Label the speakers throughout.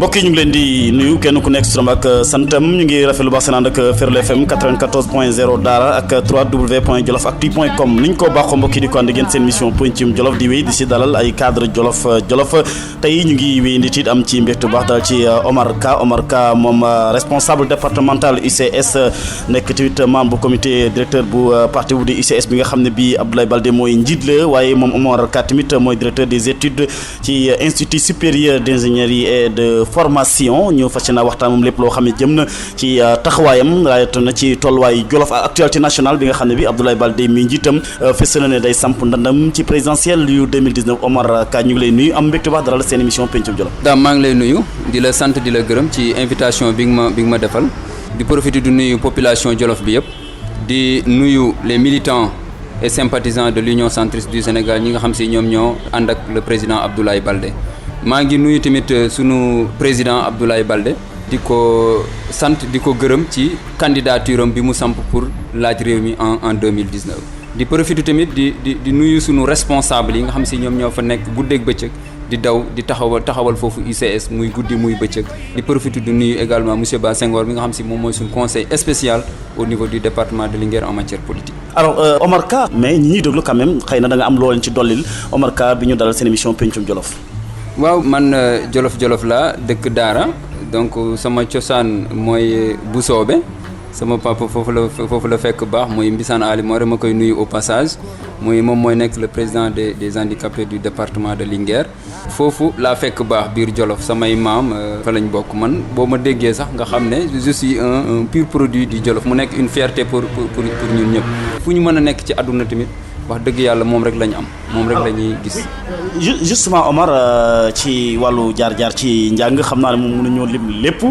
Speaker 1: mbokk yi ñu ngi leen di nuyu kenn ku nekk si turam ak santam ñu ngi rafetlu baax seen ànd ak Ferlo FM 94.0 Daara ak 3w.jolofactu.com niñ ko baaxoo mbokk yi di ko ànd ngeen seen mission pencum Jolof di wéy di si dalal ay cadre Jolof tey ñu ngi wéy nit it am ci mbégte bu baax dal ci Omar Ka moom responsable départemental UCS nekk tamit membre bu comité directeur bu parti bu di UCS bi nga xam ne bii Abdoulaye Baldé mooy njiit la waaye moom Omar Ka tamit mooy directeur des études ci institut supérieur d'ingénierie et de formation ñu fas yéene waxtaan moom lépp loo xam ne jëm na ci taxawaayam waaye na ci tolluwaayu Jolof ak actualité nationale bi nga xam ne bi Abdoulaye Baldé mi njiitam fës na ne day samp ndandam ci présidentielle yu 2019 Omar Ka ñu ngi lay nuyu am mbégte baax dalal seen émission pencum Jolof.
Speaker 2: daam maa ngi lay nuyu di la sant di la gërëm ci invitation bi nga ma defal di profiter du nuyu population Jolof bi yëpp di nuyu les militants et sympathisants de l'Union centriste du Sénégal ñi nga xam si ñoom ñoo ànd ak le président Abdoulaye Baldé maa ngi nuyu tamit sunu président Abdoulaye Baldé di ko sant di ko gërëm ci candidature am bi mu samp pour laaj réew mi en 2019 di profiter tamit di nuyu sunu responsable yi nga xam si ñoom ñoo fa nekk guddeeg bëccëg di daw di taxawal foofu UCS muy guddi muy bëccëg di profiter di nuyu également monsieur Ba Senghor mi nga xam si moom mooy suñu conseil spécial au niveau du département de Linguère en matière politique.
Speaker 1: alors Omar Ka mais ñi ñuy déglu quand même xëy na da nga am loo leen ci dollil Omar Ka bi ñu dalal seen émission pencum Jolof.
Speaker 2: waaw man Jolof laa dëkk Daara donc sama cosaan mooy Busoobe sama papa foofu la fekk baax muy Mbisaan Ali Moore ma koy nuyu au passage moom mooy nekk le président des handicapés du département de Linguère foofu laa fekk baax biir Jolof samay maam fa lañ bokk man boo ma déggee sax nga xam ne je suis un pur produit du Jolof mu nekk une fierté pour ñun ñëpp fu ñu mën a nekk ci àdduna tamit wax dëgg yàlla moom rek lañ am moom rek la ñuy gis.
Speaker 1: justement Omar ci wàllu jaar-jaar ci njàng xam naa ne moom mënuñoo lim lépp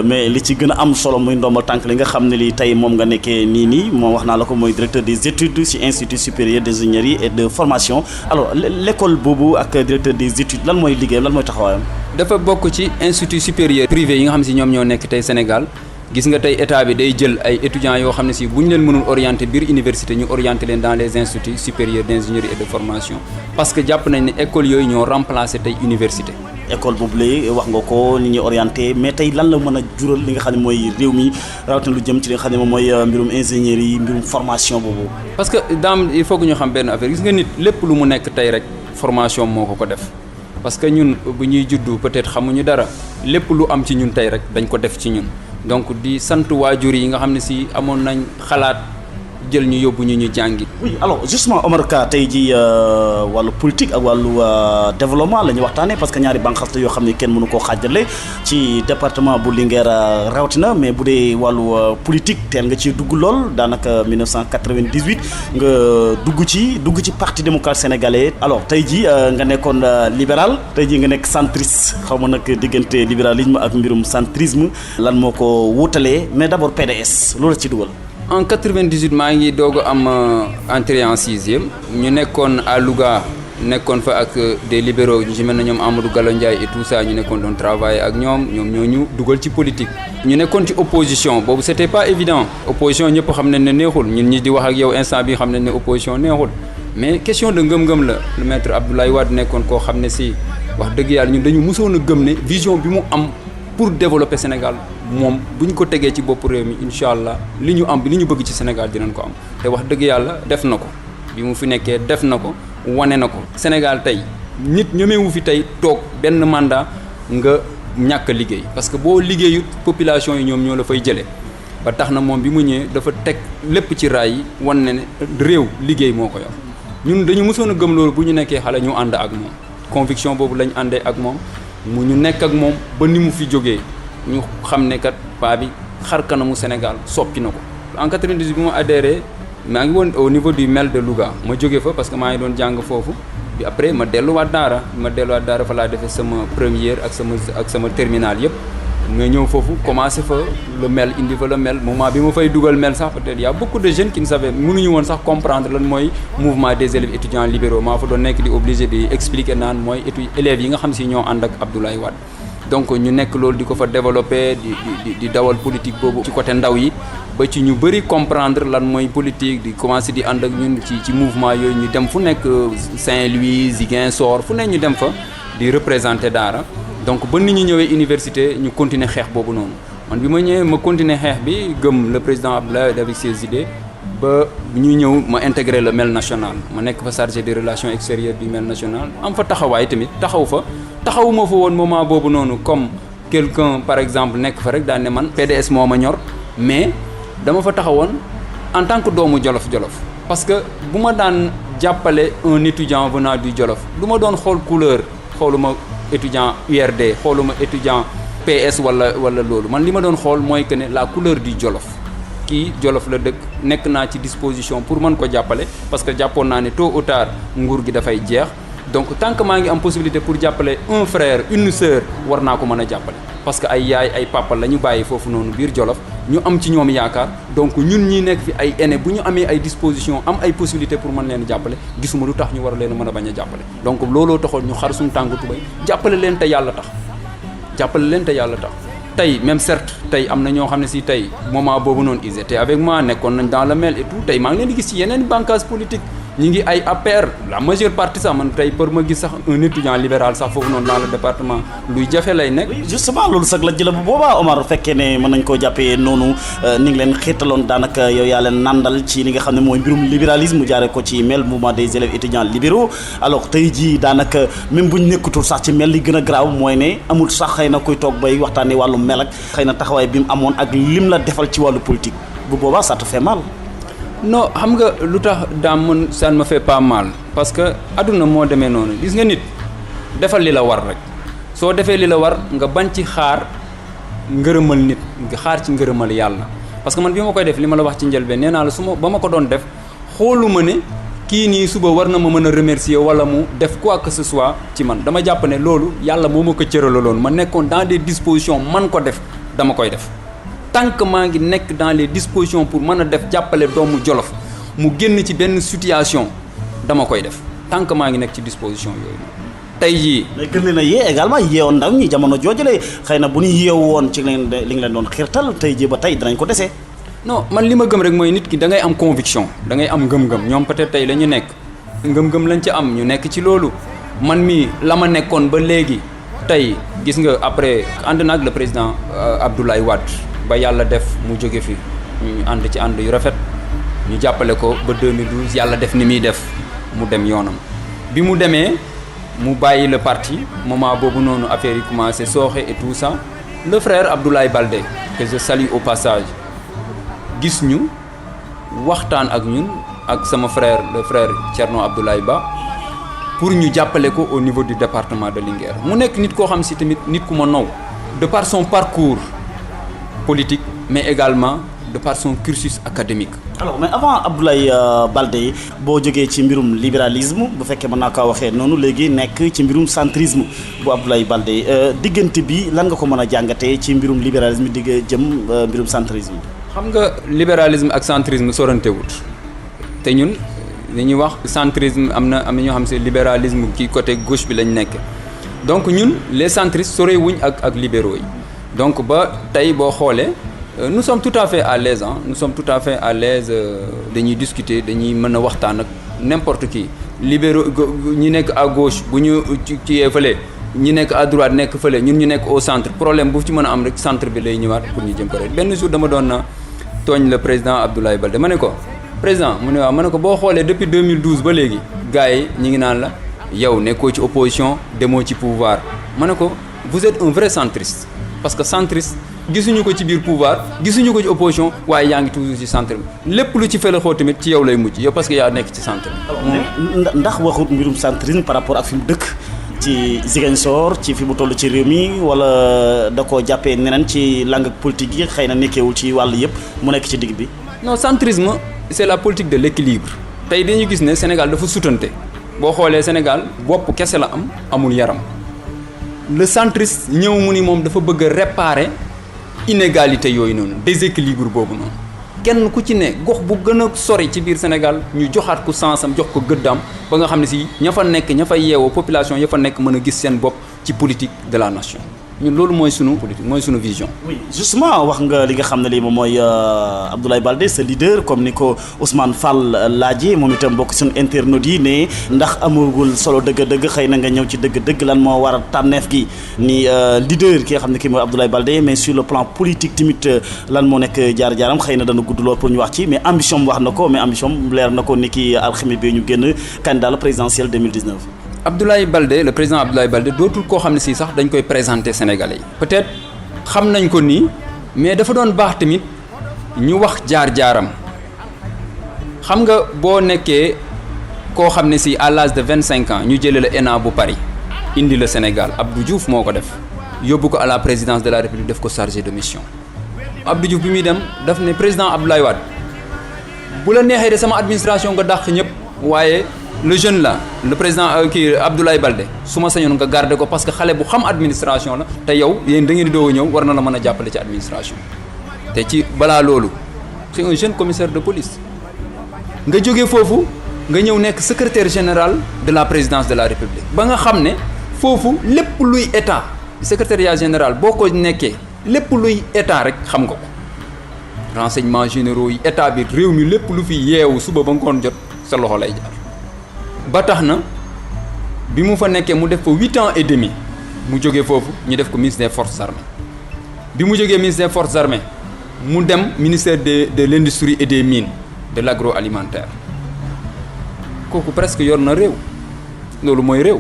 Speaker 1: mais li ci gën a am solo muy ndombal tànk li nga xam ne li tey moom nga nekkee nii moom wax naa la ko mooy directeur des études ci institut supérieur d'ingénierie et de formation alors l'école boobu ak directeur des études lan mooy liggéeyam lan mooy taxawaayam.
Speaker 2: dafa bokk ci institut supérieur privé yi nga xam si ñoom ñoo nekk tey Sénégal. gis nga tey état bi day jël ay étudiants yoo xam ne si bu ñu leen mënul orienter biir université ñu orienter leen dans les instituts supérieurs d'ingénierie et de formation parce que jàpp nañ ne école yooyu ñoo remplacer tey université.
Speaker 1: école boobu lay wax nga ko ni ñuy orienté mais tey lan la mën a jural li nga xam ne mooy réew mi rawatina lu jëm ci li nga xam ne moom mooy mbirum ingénierie mbirum formation boobu.
Speaker 2: parce que daam il faut que ñu xam benn affaire gis nga nit lépp lu mu nekk tey rek formation moo ko def parce que ñun bu ñuy juddu peut-être xamuñu dara lépp lu am ci ñun tey rek dañ ko def ci ñun. donc di sant waajur yi nga xam ne si amoon nañ xalaat jël ñu yóbbu ñu jàngi.
Speaker 1: oui alors justement Omar Ka tey ji wàllu politique ak wàllu développement la ñuy waxtaanee parce que ñaari bànqaas la yoo xam ne kenn mënu koo xaajale ci département bu Linguère rawatina mais bu dee wàllu politique teel nga ci dugg lool daanaka 1998 nga dugg ci parti démocrate sénégalais. alors tey ji nga nekkoon libéral tey ji nga nekk centriste xaw ma nag diggante libéralisme ak mbirum centrisme lan moo ko wutalee mais d'abord PDS loolu la ci dugal.
Speaker 2: en 98 maa ngi doog a am entrée en sixième ñu nekkoon à Louga nekkoon fa ak des libéraux ñu ci mel ne ñoom Amadou Gallo Ndiaye et tout ça ñu nekkoon doon travailler ak ñoom ñoo ñu dugal ci politique. ñu nekkoon ci opposition boobu c'était pas évident opposition ñëpp xam nañ ne neexul ñun ñi di wax ak yow instant bi xam nañ ne opposition neexul mais question de ngëm-ngëm la le maître Abdoulaye Wade nekkoon koo xam ne si wax dëgg yàlla ñun dañu mësoon a gëm ne vision bi mu am pour développer Sénégal. moom bu ñu ko tegee ci bopp réew mi incha allah li ñu bëgg ci Sénégal dinañ ko am te wax dëgg yàlla def na ko bi mu fi nekkee def na ko wane na ko Sénégal tey nit ñemewu fi tey toog benn mandat nga ñàkk liggéey parce que boo liggéeyut population yi ñoom ñoo la fay jëlee ba tax na moom bi mu ñëwee dafa teg lépp ci raay yi wan ne réew liggéey moo ko yor ñun dañu mësoon a gëm loolu bu ñu nekkee xale ñu ànd ak moom conviction boobu lañ àndee ak moom mu ñu nekk ak moom ba ni mu fi jógee ñu xam ne kat paa bi xar kanamu Sénégal soppi na ko en 98 bi ma adhéré maa ngi woon au niveau du MEL de Louga ma jóge fa parce que maa ngi doon jàng foofu bi après ma delluwaat Daara fa laa defee sama première ak sama terminale yëpp nga ñëw foofu commencé fa le MEL indi fa le MEL moment bi ma fay dugal MEL sax peut-être y a beaucoup de jeunes qui ne savaient mënuñu woon sax comprendre lan mooy mouvement des élèves étudiants libéraux maa fa doon nekk di obligé di expliquer naan mooy élèves yi nga xam si ñoo ànd ak Abdoulaye Wade donc ñu nekk loolu di ko fa développer di dawal politique boobu ci côté ndaw yi ba ci ñu bëri comprendre lan mooy politique di commencer di ànd ak ñun ci mouvement yooyu ñu dem fu nekk Saint-Louis Ziguinchor fu ne ñu dem fa di représenter Daara donc ba nit ñi ñëwee université ñu continuer xeex boobu noonu man bi ma ñëwee ma continuer xeex bi gëm le président Abdoulaye avec ses idées ba ñuy ñëw ma intégré le MEL national ma nekk fa chargé des relations extérieures du MEL national am fa taxawaay tamit taxawuma fa woon moment boobu noonu comme quelqu'un par exemple nekk fa rek daan ne man PDS moo ma ñor mais dama fa taxawoon en tant que doomu Jolof-Jolof parce que bu ma daan jàppale un étudiant venant du Jolof du ma doon xool couleur xooluma étudiant URD xooluma étudiant PS wala loolu man li ma doon xool mooy que ne la couleur du Jolof kii Jolof la dëkk nekk naa ci disposition pour mën ko jàppale parce que jàppoon naa ne tôt ou tard nguur gi dafay jeex donc tant que maa ngi am possibilité pour jàppale un frère une sœur war naa ko mën a jàppale parce que ay yaay ay papa la ñu bàyyi foofu noonu biir Jolof ñu am ci ñoom yaakaar donc ñun ñi nekk fi ay aînés bu ñu amee ay disposition am ay possibilité pour mën leen jàppale gisuma lu tax ñu war a leen mën a bañ a jàppale donc looloo taxoon ñu xar suñu tànk tubay jàppale leen te yàlla tax tey même certes tey am na ñoo xam ne si tey moment boobu noonu ils étaient avec moi nekkoon nañ dans le MEL et tout tey maa ngi leen di gis ci yeneen bànqaas politique ñi ngi ay APR la majeure partie sax man tey pour ma gis sax un étudiant libéral sax foofu noonu dans le département luy jafe lay nekk.
Speaker 1: oui justement loolu sax la jëla bu boobaa Omar fekkee ne mën nañ koo jàppee noonu ni ngi leen xiirtaloon daanaka yow yaa leen nandal ci li nga xam ne mooy mbirum libéralisme jaaree ko ci MEL mouvement des élèves étudiants libéraux alors tey jii daanaka même bu ñu nekkutul sax ci MEL li gën a garaaw mooy ne amul sax xëy na koy toog bay waxtaanee wàllu MEL ak xëy na taxawaay bi mu amoon ak lim la defal ci wàllu politique bu boobaa ça te fait mal.
Speaker 2: non xam nga lu tax daam man ça ne me fait pas mal parce que adduna moo demee noonu gis nga nit defal li la war rek soo defee li la war nga bañ ci xaar ngërëmal nit nga xaar ci ngërëmal yàlla parce que man bi ma koy def li ma la wax ci njëlbeen nee naa la ba ma ko doon def xooluma ne kii nii suba war na ma mën a remercier wala mu def quoi que ce soit ci man dama jàpp ne loolu yàlla moo ma ko cëralaloon ma nekkoon dans des dispositions man ko def dama koy def tant que maa ngi nekk dans les dispositions pour mën a def jàppale doomu Jolof mu génn ci benn situation dama koy def tant que maa ngi nekk ci disposition yooyu tey jii.
Speaker 1: mais gën leen a yee également yeewoon ndaw ñi jamono joojale xëy na bu ñu yeewu woon ci li nga leen doon xiirtal tey jii ba tey dinañ ko desee.
Speaker 2: non man li ma gëm rek mooy nit ki da ngay am conviction da ngay am ngëm-ngëm ñoom peut-être tey la ñu nekk ngëm-ngëm lañ ci am ñu nekk ci loolu man mii la ma nekkoon ba léegi tey gis nga après ànd naag le président Abdoulaye Wade. ba yàlla def mu jóge fi ñu ànd ci ànd yu rafet ñu jàppale ko ba 2012 yàlla def ni muy def mu dem yoonam bi mu demee mu bàyyi le parti moment boobu noonu affaire yi commencé sooxe et tout ça le frère Abdoulaye Baldé que je salue au passage gis ñu waxtaan ak ñun ak sama frère le frère Thierno Abdoulaye Ba pour ñu jàppale ko au niveau du département de Linguère mu nekk nit koo xam si tamit nit ku ma naw de par son parcours politique mais également de par son cursus académique.
Speaker 1: alors mais avant Abdoulaye Baldé boo jógee ci mbirum libéralisme bu fekkee mën naa kaa waxee noonu léegi nekk ci mbirum centrisme bu Abdoulaye Baldé diggante bi lan nga ko mën a jàngatee ci mbirum libéralisme digg jëm mbirum centrisme.
Speaker 2: xam nga libéralisme ak centrisme sorantewut te ñun li ñuy wax centrisme am na ñoo xam ne libéralisme ci côté gauche bi lañ nekk donc ñun les centristes sorewuñ ak libéraux yi. donc ba tey boo xoolee nous sommes tout à fait à l'aise nous sommes tout à fait à l'aise dañuy discuter dañuy mën a waxtaan ak n'importe qui libéraux ñi nekk à gauche bu ñu ci fële ñi nekk à droite nekk fële ñun ñu nekk au centre problème bu ci mën a am rek centre bi lay ñëwaat pour ñu jëm ko rek benn jour dama doon na tooñ le président Abdoulaye Baldé ma ne ko président mu ne waaw ma ne ko boo xoolee depuis 2012 ba léegi gars yi ñi ngi naan la yow nekkoo ci opposition demoo ci pouvoir ma ne ko vous êtes un vrai centriste parce que centriste gisuñu ko ci biir pouvoir gisuñu ko ci opposition waaye yaa ngi toujours ci centre bi lépp lu ci fële xoo tamit ci yow lay mujj yow parce que yaa nekk ci centre bi.
Speaker 1: ndax waxut mbirum centrisme par rapport ak fi mu dëkk ci Ziguinchor ci fi mu toll ci réew mi wala da koo jàppee neneen ci langue politique yi xëy na nekkeewul ci wàll yëpp mu nekk ci digg bi.
Speaker 2: non centrisme c'est la politique de l'équilibre tey dañu gis ne Sénégal dafa sutante boo xoolee Sénégal bopp kese la am amul yaram. le centriste ñëw mu ni moom dafa bëgg a réparer inégalité yooyu noonu déséquilibre boobu noonu kenn ku ci ne gox bu gën a sori ci biir Sénégal ñu joxaat ko sansam jox ko gëddaam ba nga xam ne si ña fa nekk ña fa yeewoo population ya fa nekk mën a gis seen bopp ci politique de la nation ñun loolu mooy sunu politique mooy sunu vision.
Speaker 1: oui justement wax nga li nga xam ne lii moom mooy Abdoulaye Baldé sa leader comme ni ko Ousmane Fall laajee moom itam bokk suñu internautes yi ne ndax amagul solo dëgg-dëgg xëy na nga ñëw ci dëgg-dëgg lan moo war a tànneef gi ni leader ki nga xam ne kii mooy Abdoulaye Baldé mais sur le plan politique tamit lan moo nekk jaar-jaaram xëy na dana gudd lool pour ñu wax ci mais ambition wax na ko mais ambition leer na ko ni ki alxames bi ñu génn candidat la présidentielle 2019.
Speaker 2: Abdoulaye Baldé le président Abdoulaye Baldé dootul koo xam ne si sax dañ koy présenter Sénégalais yi peut-être xam nañ ko nii mais dafa doon baax tamit ñu wax jaar-jaaram xam nga boo nekkee koo xam ne si à l'âge de 25 ans ñu jëlee la ENA bu Paris indi le Sénégal Abdou Diouf moo ko def yóbbu ko à la présidence de la République def ko chargé de mission Abdou Diouf bi muy dem daf ne président Abdoulaye Wade bu la neexee de sama administration nga dàq ñëpp waaye le jeune là le président kii Abdoulaye Baldé su ma sañoon nga garder ko parce que xale bu xam administration la te yow yéen da ngeen di doog a ñëw war na la mën a jàppale ci administration te ci balaa loolu c'est un jeune commissaire de police nga jógee foofu nga ñëw nekk secrétaire général de la présidence de la République ba nga xam ne foofu lépp luy état secrétariat général boo ko nekkee lépp luy état rek xam nga ko renseignements généraux yi état bi réew mi lépp lu fi yeewu suba ba ngoon jot sa loxo lay jaar ba tax na bi mu fa nekkee mu def ko 8 ans et demi mu jógee foofu ñu def ko ministre des forces armées bi mu jógee ministre des forces armées mu dem ministère de l'industrie et des mines de l'agroalimentaire kooku presque yor na réew loolu mooy réew.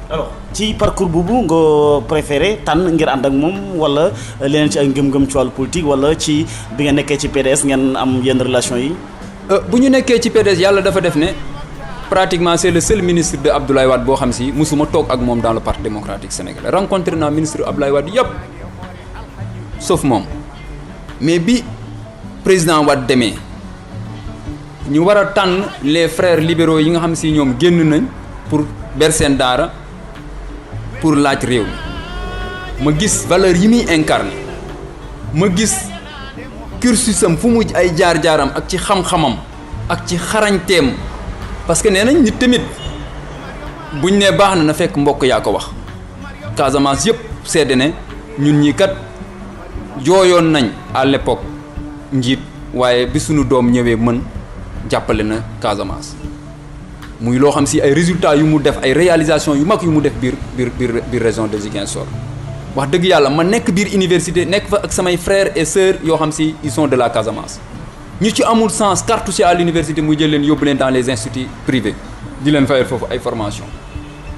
Speaker 1: alors ci parcours boobu nga préféré tànn ngir ànd ak moom wala leneen ci ay ngëm-ngëm ci wàllu politique wala ci bi nga nekkee ci PDS ngeen am yenn relation yi.
Speaker 2: bu ñu nekkee ci PDS yàlla dafa def ne. pratiquement c'est le seul ministre de Abdoulaye Wade boo xam si musuma toog ak moom dans le parti démocratique sénégalais rencontré naa ministre Abdoulaye Wade yëpp sauf moom mais bi président Wade demee ñu war a tànn les frères libéraux yi nga xam si ñoom génn nañ pour ber seen daara pour laaj réew mi ma gis valeur yi muy incarné ma gis cursusam fu mu ay jaar-jaaram ak ci xam-xamam ak ci xarañteem parce que nee nañ nit tamit buñ ne baax na fekk mbokk yaa ko wax Casamance yëpp seede ne ñun ñi kat jooyoon nañ à l'époque njiit waaye bi suñu doom ñëwee mën jàppale na Casamance muy loo xam si ay résultats yu mu def ay réalisations yu mag yu mu def biir région de Ziguinchor wax dëgg yàlla ma nekk biir université nekk fa ak samay frères et sœurs yoo xam si ils sont de la Casamance ñu ci amul sens cartouché à l'université muy jël leen yóbbu leen dans les instituts privés di leen fayal foofu ay formation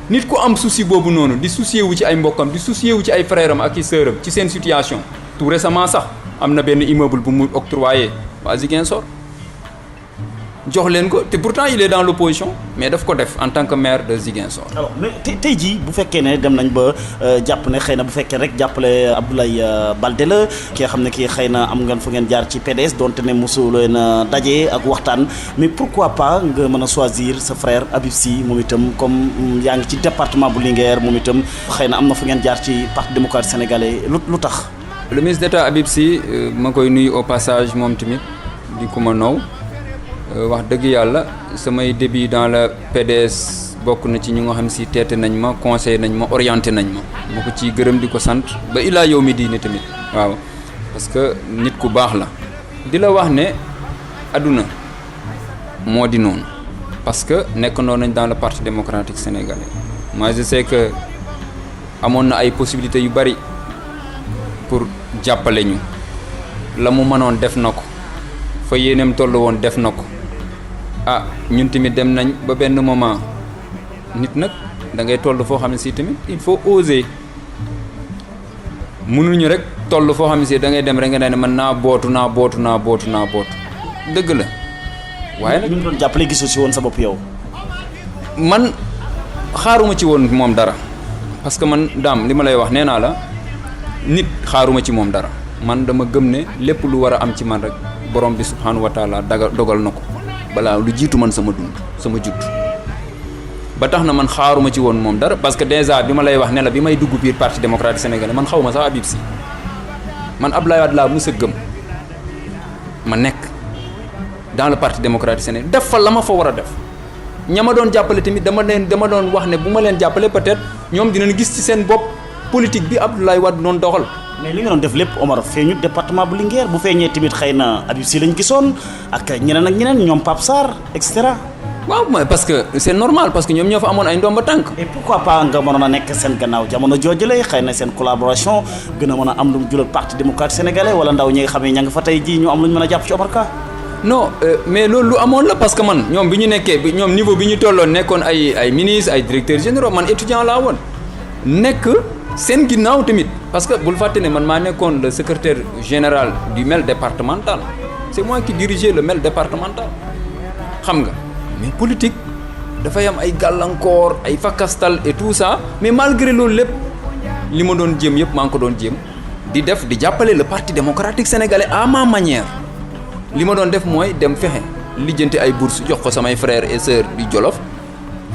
Speaker 2: nit ku am souci boobu noonu di soucier wu ci ay mbokkam di soucier wu ci ay frères am ak i sœurs am ci seen situation tout récemment sax am na benn immeuble bu mu octroyé waa Ziguinchor jox leen ko te pourtant il est dans l'opposition mais daf ko def en tant que maire de Ziguinchor.
Speaker 1: alors mais tey jii bu fekkee ne dem nañ ba jàpp ne xëy na bu fekkee rek jàppale Abdoulaye Baldé la ki nga xam ne kii xëy na am ngeen fu ngeen jaar ci PDS donte ne mosu leen a daje ak waxtaan mais pourquoi pas nga mën a choisir sa frère Habib Sy moom itam comme yaa ngi ci département bu Linguère moom itam xëy na am na fu ngeen jaar ci parti démocratique sénégalais lu tax.
Speaker 2: le ministre d'État Habib Sy ma koy nuyu au passage moom tamit di ko ma noow. wax dëgg yàlla samay début dans la PDS bokk na ci ñu nga xam si teete nañ ma conseillé nañ ma orienté nañ ma ko ciy gërëm di ko sant ba ilaa yow mi diine tamit waaw parce que nit ku baax la di la wax ne adduna moo di noonu parce que nekk noonu nañ dans le parti démocratique sénégalais moi je sais que amoon na ay possibilités yu bari pour jàppale ñu la mu mënoon def na ko fa yéeneem toll woon def na ko ah ñun tamit dem nañ ba benn moment nit nag da ngay toll foo xam ne si tamit il faut oser mënuñu rek toll foo xam ne si da ngay dem rek nga ne man naa bootu dëgg la waaye nag
Speaker 1: ñu doon jàppale gisoo si woon sa bopp yow.
Speaker 2: man xaaruma ci woon moom dara parce que man daam li ma lay wax nee naa la nit xaaruma ci moom dara man dama gëm ne lépp lu war a am ci man rek borom bi subhanahu wa taala dogal na ko balaa lu jiitu man sama dund sama judd ba tax na man xaaruma ci woon moom dara parce que déjà bi ma lay wax ne la bi may dugg biir parti démocratique sénégalais man xaw ma sax Habib Sy man Abdoulaye Wade laa mës a gëm ma nekk dans le parti démocratique sénégalais def fa la ma fa war a def ña ma doon jàppale tamit dama doon wax ne bu ma leen jàppale peut-être ñoom dinañ gis ci seen bopp politique bi Abdoulaye Wade doon doxal.
Speaker 1: mais li nga doon def lépp Omar feeñu département bu Linguère bu feeñee tamit xëy na Habib Sy lañ gisoon ak ñeneen ak ñeneen ñoom Pape Sarr et cetera.
Speaker 2: waaw mais parce que c'est normal parce que ñoom ñoo fa amoon ay ndomba tànk.
Speaker 1: et pourquoi pas nga mënoon a nekk seen gannaaw jamono joojule xëy na seen collaboration gën a mën a am lu mu jural parti démocratique sénégalais wala ndaw ñi nga xam ne ña nga fa tey jii ñu am lu ñu mën a jàpp ci Omar Ka.
Speaker 2: non mais loolu lu amoon la parce que man ñoom bi ñu nekkee ñoom niveau bi ñu tolloon nekkoon ay ministres ay directeurs généraux man étudiant laa woon nekk seen ginnaaw tamit parce que bul fàtte ne man maa nekkoon le secrétaire général du MEL départemental c'est moi qui dirigeais le MEL départemental xam nga mais politique dafay am ay gàllankoor ay fakastal et tout ça mais malgré loolu lépp li ma doon jéem yëpp maa ngi ko doon jéem di def di jàppale le parti démocratique sénégalais à ma manière li ma doon def mooy dem fexe lijjanti ay bourses jox ko samay frères et sœurs di Jolof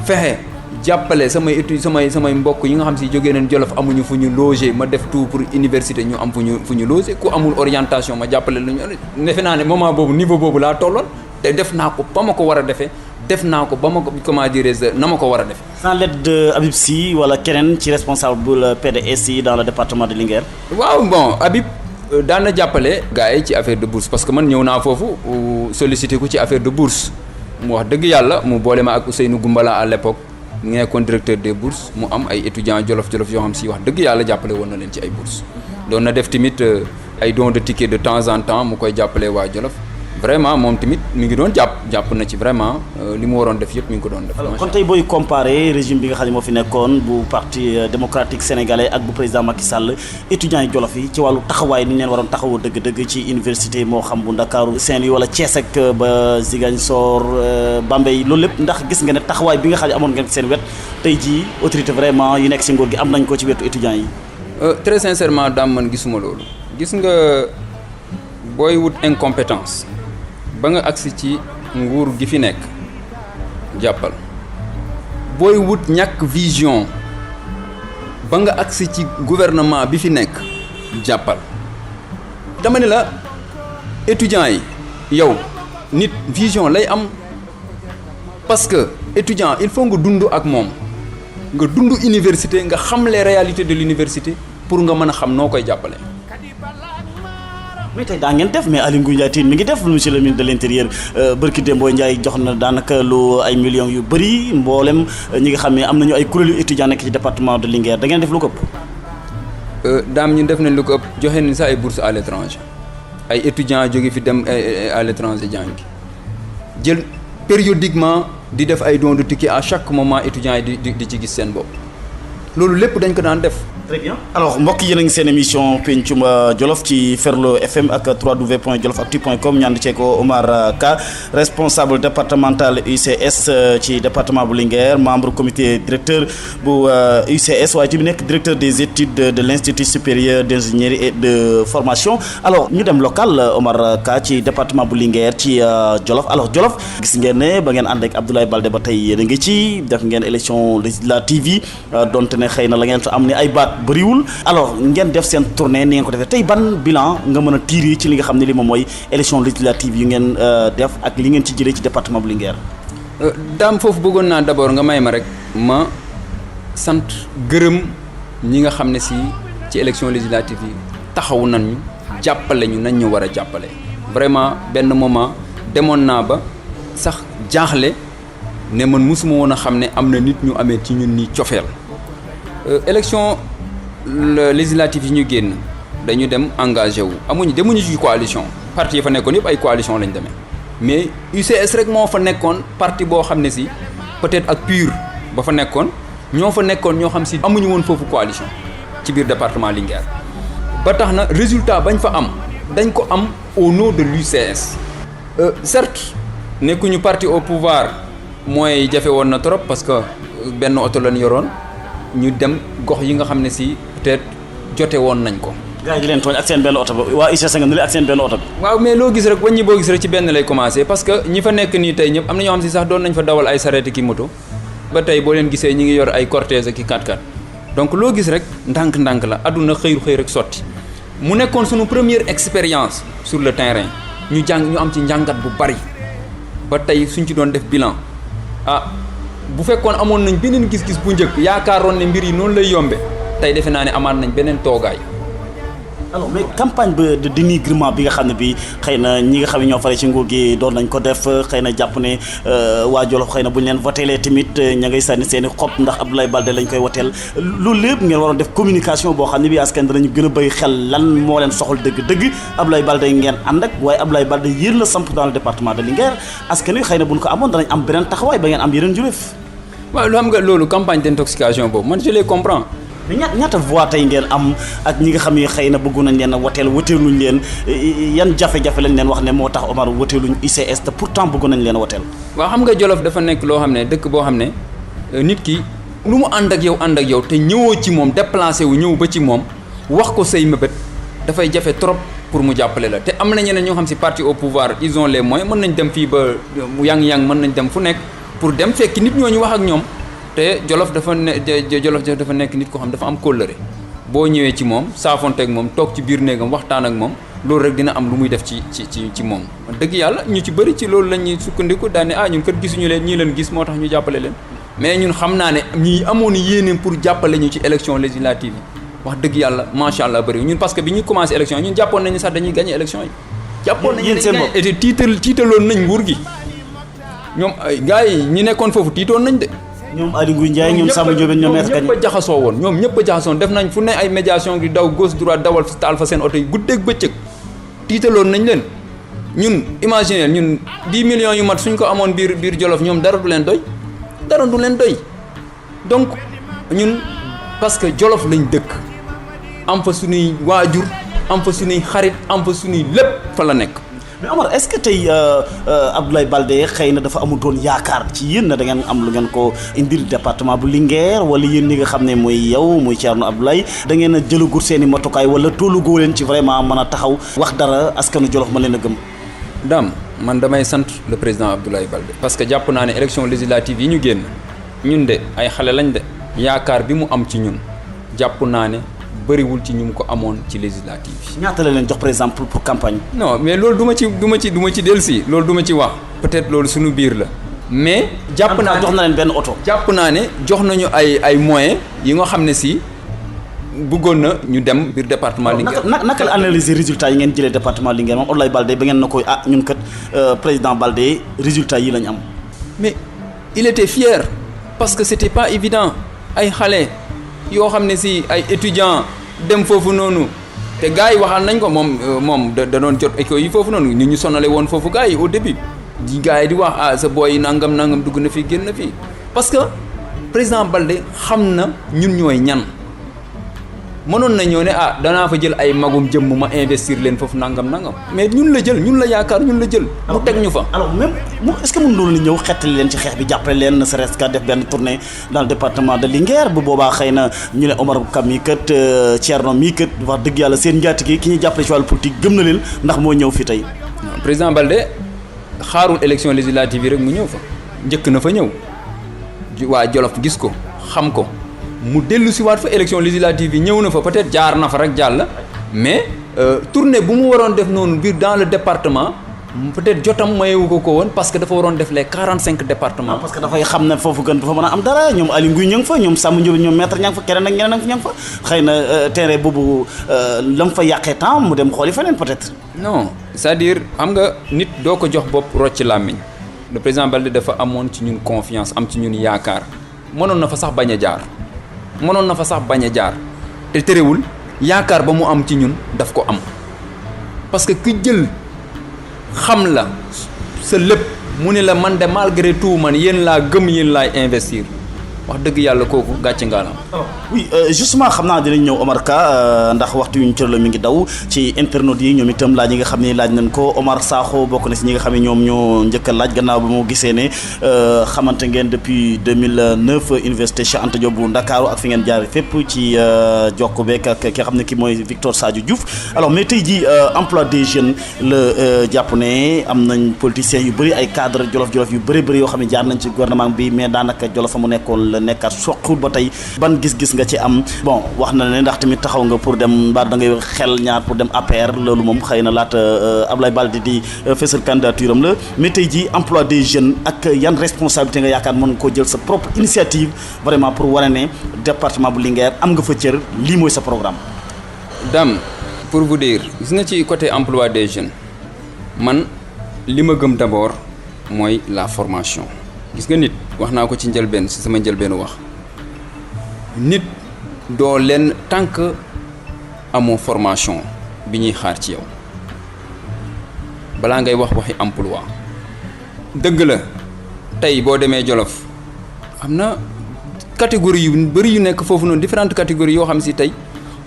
Speaker 2: fexe jàppale samay études samay mbokk yi nga xam si jógee nañ Jolof amuñu fu ñu loger ma def tout pour université ñu am fu ñu loger ku amul orientation ma jàppale lu ñu defe naa ne moment boobu niveau boobu laa tolloon te def naa ko ba ma ko war a defee def naa ko ba ma ko comment dirais-je na ma ko war a defee.
Speaker 1: sans l'aide de Habib Sy wala keneen ci responsable PDS yi dans le département de Linguère.
Speaker 2: waaw bon Habib daan na jàppale gars yi ci affaire de bourse parce que man ñëw naa foofu sollicité ko ci affaire de bourse mu wax dëgg yàlla mu boole ma ak Ousseynou Goumbala à l'époque mu nekkoon directeur des bourses mu am ay étudiants jolof-jolof yoo xam si wax dëgg yàlla jàppale woon na leen ci ay bourses doon na def tamit ay dons de ticket de temps en temps mu koy jàppale waa Jolof vraiment moom tamit mi ngi doon jàpp na ci vraiment li mu waroon def yëpp mi ngi ko doon def.
Speaker 1: alors kon tey booy comparer régime bi nga xam ne moo fi nekkoon bu parti démocratique sénégalais ak bu président Macky Sall étudiants yi Jolof yi ci wàllu taxawaay ni ñu leen waroon taxawoo dëgg-dëgg ci université moo xam bu Ndakaaru Saint-Louis wala Thiès ak ba Ziguinchor Bambey loolu lépp ndax gis nga ne taxawaay bi nga xam ne amoon ngeen seen wet tey jii autorité vraiment yu nekk si nguur gi am nañ ko ci wetu étudiants yi.
Speaker 2: très sincèrement daam man gisuma loolu gis nga booy wut incompétence. ba nga agsi ci nguur gi fi nekk jàppal booy wut ñàkk vision ba nga agsi ci gouvernement bi fi nekk jàppal dama ne la étudiants yi yow nit vision lay am parce que étudiant il faut nga dund ak moom nga dund université nga xam les réalités de l'université pour nga mën a xam noo koy jàppale.
Speaker 1: mais tey daa ngeen def mais Aly Ngouille Ndiaye Tine mi ngi def monsieur le ministre de l'intérieur Barki Dembo Ndiaye jox na daanaka lu ay millions yu bëri mboolem ñi nga xam ne am nañu ay kuréelu étudiants nekk ci département de Linguère da ngeen def lu ko ëpp.
Speaker 2: daam ñun def nañ lu ko ëpp joxe nañ sax ay bourses à l'étranger ay étudiants jóge fi dem à l'étranger jàngi jël périodiquement di def ay dons de ticket à chaque moment étudiants yi di ci gis seen bopp loolu lépp dañ ko daan def.
Speaker 1: très bien alors mbokk yéen a ngi seen émission pencum Jolof ci Ferlo FM ak www.jolofactu.com ñaan di ceeko Omar Ka responsable départemental UCS ci département bu Linguère membre comité directeur bu UCS waaye tamit nekk directeur des études de l'Institut supérieur d'ingénierie et de formation alors ñu dem local Omar Ka ci département bu Linguère ci Jolof alors Jolof gis ngeen ne ba ngeen ànd ak Abdoulaye Baldé ba tey yéen a ngi ci def ngeen élection législative yi donte ne xëy na la ngeen am ne ay baat bëriwul alors ngeen def seen tournée ni ngeen ko defee tey ban bilan nga mën a tirer ci li nga xam ne li moom mooy élection législative yu ngeen def ak li ngeen ci jëlee ci département bu Linguère.
Speaker 2: daam foofu bëggoon naa d'abord nga may ma rek ma sant gërëm ñi nga xam ne si ci élection législative yi taxawu nañ ñu jàppale ñu nañ ñu war a jàppale vraiment benn moment demoon naa ba sax jaaxle ne man mosuma woon a xam ne am na nit ñu amee ci ñun ni cofeel élection législative yi ñu génn dañu dem engagé wu demuñu ci coalition parti yi fa nekkoon yëpp ay coalition lañ demee mais UCS rek moo fa nekkoon parti boo xam ne si peut-être ak PUR ba fa nekkoon ñoo fa nekkoon ñoo xam si amuñu woon foofu coalition ci biir département Linguère ba tax na résultat bañ fa am dañ ko am au nom de l'UCS certes nekkuñu parti au pouvoir mooy jafe woon na trop parce que benn oto lañ yoroon ñu dem gox yi nga xam ne si peut-être jote woon nañ ko.
Speaker 1: gars yi di leen tooñ ak seen benn oto ba waa UCS nga ne ak seen benn oto bi.
Speaker 2: waaw mais loo gis rek wàññi boo gis rek ci benn lay commencer parce que ñi fa nekk nii tey ñëpp am na ñoo xam si sax doon nañ fa dawal ay sareet ki moto ba tey boo leen gisee ñi ngi yor ay cortège ak i 4x4 donc loo gis rek ndànk-ndànk la àdduna xëy rek sotti mu nekkoon suñu première expérience sur le terrain ñu am ci njàngat bu bari ba tey suñ ci doon def bilan bu fekkoon amoon nañ beneen gis-gis bu njëkk yaakaaroon ne mbir yi noonu lay yombe tey defe naa ne amaat nañ beneen toogaay.
Speaker 1: alors mais campagne de dénigrement bi nga xam ne bi xëy na ñi nga xam ne ñoo fare ci nguur gi doon nañ ko def xëy na jàpp ne waa Jolof xëy na bu ñu leen voteelee tamit ña ngay sànni seen i xob ndax Abdoulaye Baldé lañ koy woteel loolu lépp ngeen waroon def communication boo xam ne bi askan danañu gën a bëri xel lan moo leen soxal dëgg-dëgg Abdoulaye Baldé ngeen ànd ak waaye Abdoulaye Baldé yéen la samp dans le département de Linguère askan wi xëy na bu ñu ko amoon danañ am beneen taxawaay ba ngeen am yeneen juréef.
Speaker 2: waaw lu xam nga loolu campagne d'intoxication boobu man je les comprends.
Speaker 1: mais ñaata voix tey ngeen am ak ñi nga xam ne xëy na bëggoon nañ leen a woteeluñ leen yan jafe-jafe lañ leen wax ne moo tax Omar woteeluñ ICS te pourtant bëggoon nañ leen a woteel.
Speaker 2: waaw xam nga Jolof dafa nekk loo xam ne dëkk boo xam ne nit ki lu mu ànd ak yow te ñëwoo ci moom déplacé wu ñëw ba ci moom wax ko say mëbët dafay jafe trop pour mu jàppale la te am na ñeneen ñoo xam si parti au pouvoir ils ont les moyens mën nañ dem fii ba yang mën nañ dem fu nekk pour dem fekk nit ñooñu wax ak ñoom. te Jolof dafa nekk nit ko xam dafa am kóllëre boo ñëwee ci moom saafonte ak moom toog ci biir néegam waxtaan ak moom loolu rek dina am lu muy def ci moom dëgg yàlla ñu ci bëri ci loolu la ñuy sukkandiku daane ñun kat gisuñu leen ñii leen gis moo tax ñu jàppale leen mais ñun xam naa ne ñi amoon yéene pour jàppale ñu ci élection législative yi wax dëgg yàlla macha allah bëri ñun parce que bi ñuy commencé élection yi ñun jàppoon nañu sax dañuy gagné élection yi jàppoon nañu dañuy tiitaloon nañ nguur gi ñoom gars yi ñi nekkoon foofu tiitoon nañ de
Speaker 1: ñoom Aly Ngouille Ndiaye ñoom Samba Ndiobène ñoom
Speaker 2: ñëpp a jaxasoo woon ñoom ñëpp a jaxasoo woon def nañ fu ne ay médiation di daw gauche droite dawal taal fa seen oto yi guddeeg bëccëg tiitaloon nañ leen ñun imaginer ñun 10 millions yu mat suñ ko amoon biir Jolof ñoom dara du leen doy donc ñun parce que Jolof lañ dëkk am fa suñuy waajur am fa suñuy xarit am fa suñuy lépp fa la nekk.
Speaker 1: mais Omar est-ce que tey Abdoulaye Baldé xëy na dafa amutoon yaakaar ci yéen na da ngeen am lu ngeen ko indil département bu Linguère wala yéen ñi nga xam ne mooy yow muy Thierno Abdoulaye da ngeen a jëlagut seen i matukaay wala tollugoo leen ci vraiment mën a taxaw wax dara askanu Jolof ma leen a gëm.
Speaker 2: Dame man damay sant le président Abdoulaye Baldé parce que jàpp naa ne élection législative yi ñu génn ñun de ay xale lañ de yaakaar bi mu am ci ñun jàpp naa ne. bëriwul ci ñu mu ko amoon ci législative yi. ñaata
Speaker 1: la leen jox par exemple pour campagne.
Speaker 2: non mais loolu du ma ci dellusi loolu du ma ci wax peut-être loolu suñu biir la mais. jàpp naa
Speaker 1: jox na leen benn oto.
Speaker 2: jàpp naa ne jox nañu ay moyens yi nga xam ne si bëggoon na ñu dem biir département Linguère.
Speaker 1: naka la analyser résultats yi ngeen jëlee département Linguère moom Abdoulaye Baldé ba ngeen na koy ñun kat président Baldé résultats yi lañ am.
Speaker 2: mais il était fier parce que c'était pas évident ay xale yoo xam ne si ay étudiants. dem foofu noonu te gars yi waxal nañ ko moom da doon jot écho yi foofu noonu ñu sonale woon foofu gars yi au début di gars yi di wax sa boy yi nangam dugg na fii génn na fii parce que président Baldé xam na ñun ñooy ñan mënoon na ñëw ne danaa fa jël ay magum jëmm ma investir leen foofu nangam mais ñun la jël ñun la yaakaar ñun la jël. mu teg ñu fa.
Speaker 1: alors même est-ce que mën doon ñëw xettali leen ci xeex bi jàppale leen ne serait-ce que def benn tournée dans le département de Linguère bu boobaa xëy na ñu ne Omar Kam mii kat Thierno mii kat wax dëgg yàlla seen njaatige ki ñuy jàppale ci wàllu politique gëm na leen ndax moo ñëw fi tey.
Speaker 2: président Baldé xaarul élection législative yi rek mu ñëw fa njëkk na fa ñëw waa Jolof gis ko xam ko. mu dellu si waat fa élection législative yi ñëw na fa peut-être jaar na fa rek jàll mais tournée bu mu waroon def noonu biir dans le département peut-être jotam mayewu ko woon parce que dafa waroon def les 45 départements.
Speaker 1: parce que dafay xam ne foofu gën dafa mën a am dara ñoom Aly Ngouille ña ngi fa ñoom Samba Ndiobène ñoom maître ña ngi fa keneen ak ñeneen ak ña ngi fa xëy na terrain boobu la mu fa yàqee temps mu dem xooli feneen peut-être.
Speaker 2: non c'est-à-dire xam nga nit doo ko jox bopp rocc làmmiñ le président Baldé dafa amoon ci ñun confiance am ci ñun yaakaar mënoon na fa sax bañ a jaar. mënoon na fa sax bañ a jaar te terewul yaakaar ba mu am ci ñun daf ko am parce que ku jël xam la sa lépp mu ne la man de malgré tout man yéen laa gëm yéen laay investir wax dëgg yàlla kooku gàcce ngaalam.
Speaker 1: oui justement xam naa dinañ ñëw Omar Ka ndax waxtu yu ñu cër la mi ngi daw ci internautes yi ñoom itam laaj yi nga xam ne laaj nañ ko Omar Sakho bokk na si ñi nga xam ne ñoom ñoo njëkk a laaj gannaaw ba mu gisee ne xamante ngeen depuis 2009 université Cheikh Anta Diop bu Ndakaaru ak fi ngeen jaar fépp ci jokko beek ak ki nga xam ne ki mooy Victor Sadio Diouf alors mais tey jii emploi des jeunes la jàpp ne am nañ politiciens yu bëri ay cadre jolof yu bëri yoo xam ne jaar nañ ci gouvernement bi mais daanaka jolof fa mu nekkoon nga nekkaat soqul ba tey ban gis-gis nga ci am bon wax na ne ndax tamit taxaw nga pour dem mbaa da ngay xel ñaar pour dem APR loolu moom xëy na laata Abdoulaye Baldé di fësal candidature am la mais tey jii emploi des jeunes ak yan responsabilité nga yaakaar mën nga koo jël sa propre initiative vraiment pour wane ne département bu Linguère am nga fa cër lii mooy sa programme.
Speaker 2: Dame pour vous dire gis nga ci côté emploi des jeunes man li ma gëm d'abord mooy la formation gis nga nit wax naa ko ci njëlbeen si sama njëlbeenu wax nit doo leen tant que amoo formation bi ñuy xaar ci yow balaa ngay wax waxi emploi dëgg la tey boo demee Jolof am na catégorie yu bëri yu nekk foofu noonu différentes catégories yoo xam si tey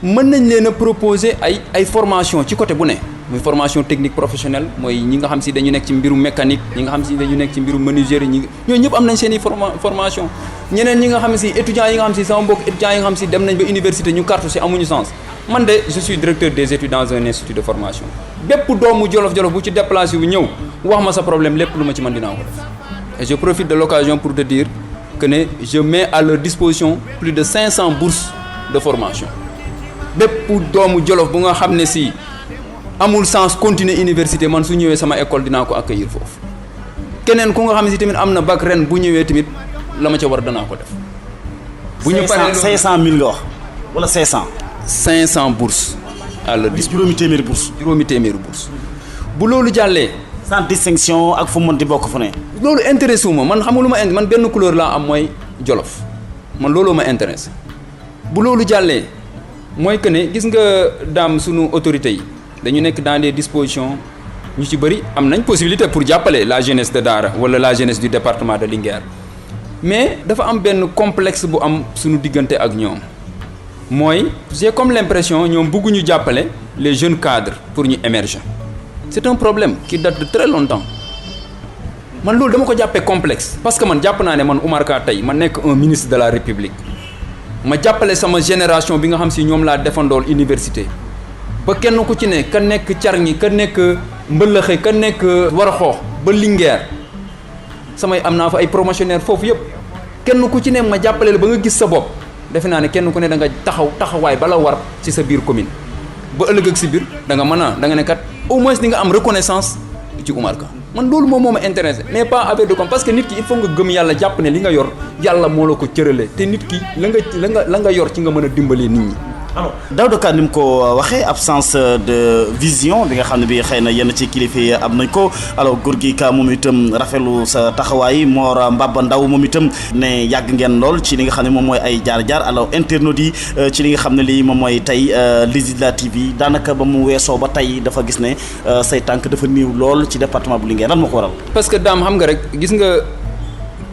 Speaker 2: mën nañ leen a proposer ay formation ci côté bu ne muy formation technique professionnelle mooy ñi nga xam si dañu nekk ci mbiru mécanique ñi nga xam si dañu nekk ci mbiru menuiserie ñooñu ñëpp am nañ seen i formation ñeneen ñi nga xam si étudiants yi nga xam si sama mbokk étudiants yi nga xam si dem nañ ba université ñu carte si amuñu sens man de je suis directeur des études dans un institut de formation bépp doomu Jolof-Jolof bu ci déplacé wu ñëw wax ma sa problème lépp lu ma ci mën dinaa ko def et je profite de l'occasion pour te dire que ne je mets à leur disposition plus de 500 bourses de formation bépp doomu Jolof bu nga xam ne si amul sens continuer université man su ñëwee sama école dinaa ko accueillir foofu keneen ku nga xam ne si tamit am na bac ren bu ñëwee tamit la ma ca war danaa ko def. bu ñu paree
Speaker 1: 500000 nga wax wala 500.
Speaker 2: 500 bourses à leur disposition
Speaker 1: juróomi téeméeri bourse
Speaker 2: bu loolu jàllee.
Speaker 1: sans distinction ak fu mu mënti bokk fu ne.
Speaker 2: loolu intéressé wu ma man xam nga lu ma man benn couleur laa am mooy Jolof man looloo ma intéressé bu loolu jàllee mooy que ne gis nga daam sunu autorités yi. dañu nekk dans des dispositions ñu ci bëri am nañ possibilité pour jàppale la jeunesse de Daara wala la jeunesse du département de Linguère mais dafa am benn complexe bu am suñu diggante ak ñoom mooy j'ai comme l'impression ñoom bëgguñu jàppale les jeunes cadres pour ñu émerger c'est un problème qui date de très longtemps man loolu dama ko jàppee complexe parce que man jàpp naa ne man Oumar Ka tey ma nekk un ministre de la République ma jàppale sama génération bi nga xam si ñoom laa defandool université ba kenn ku ci ne ka nekk Carñi ka nekk Mbëlëxe ka nekk Waraxoox ba Linguère samay am naa fa ay promotionnaire foofu yëpp kenn ku ci ne ma jàppale la ba nga gis sa bopp defe naa ne kenn ku ne da nga taxawaay bala war ci sa biir commune ba ëllëg ak si biir da nga mën a da nga ne kat au moins di nga am reconnaissance ci Oumar Ka man loolu moom moo ma intéressé mais pas avec de com parce que nit ki il faut nga gëm yàlla jàpp ne li nga yor yàlla moo la ko cërale te nit ki la nga yor ci nga mën a dimbalee nit ñi.
Speaker 1: alors Daouda Ka ni mu ko waxee absence de vision bi nga xam ne bi xëy na yenn ci kilifa yi am nañ ko alors Gorgui Ka moom itam rafetlu sa taxawaay Mor Mbaba Ndaw moom itam ne yàgg ngeen lool ci li nga xam ne moom mooy ay jaar-jaar alors internautes yi ci li nga xam ne lii moom mooy tey législative yi daanaka ba mu weesoo ba tey dafa gis ne say tànk dafa néew lool ci département bu Linguère lan moo ko waral.
Speaker 2: parce que daam xam nga rek gis nga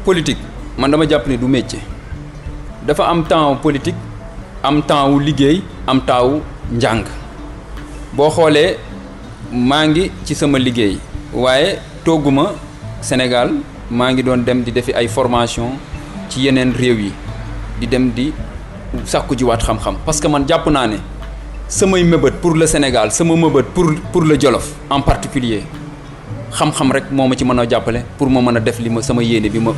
Speaker 2: politique man dama jàpp ne du métier dafa am temps politique. am temps wu liggéey am temps wu njàng boo xoolee maa ngi ci sama liggéey waaye togguma Sénégal maa ngi doon dem di defi ay formation ci yeneen réew yi di dem di sàkku jiwaat xam-xam parce que man jàpp naa ne samay mëbët pour le Sénégal sama mëbët pour le Jolof en particulier xam-xam rek moo ma ci mën a jàppale pour ma mën a def li ma sama yéene bi ma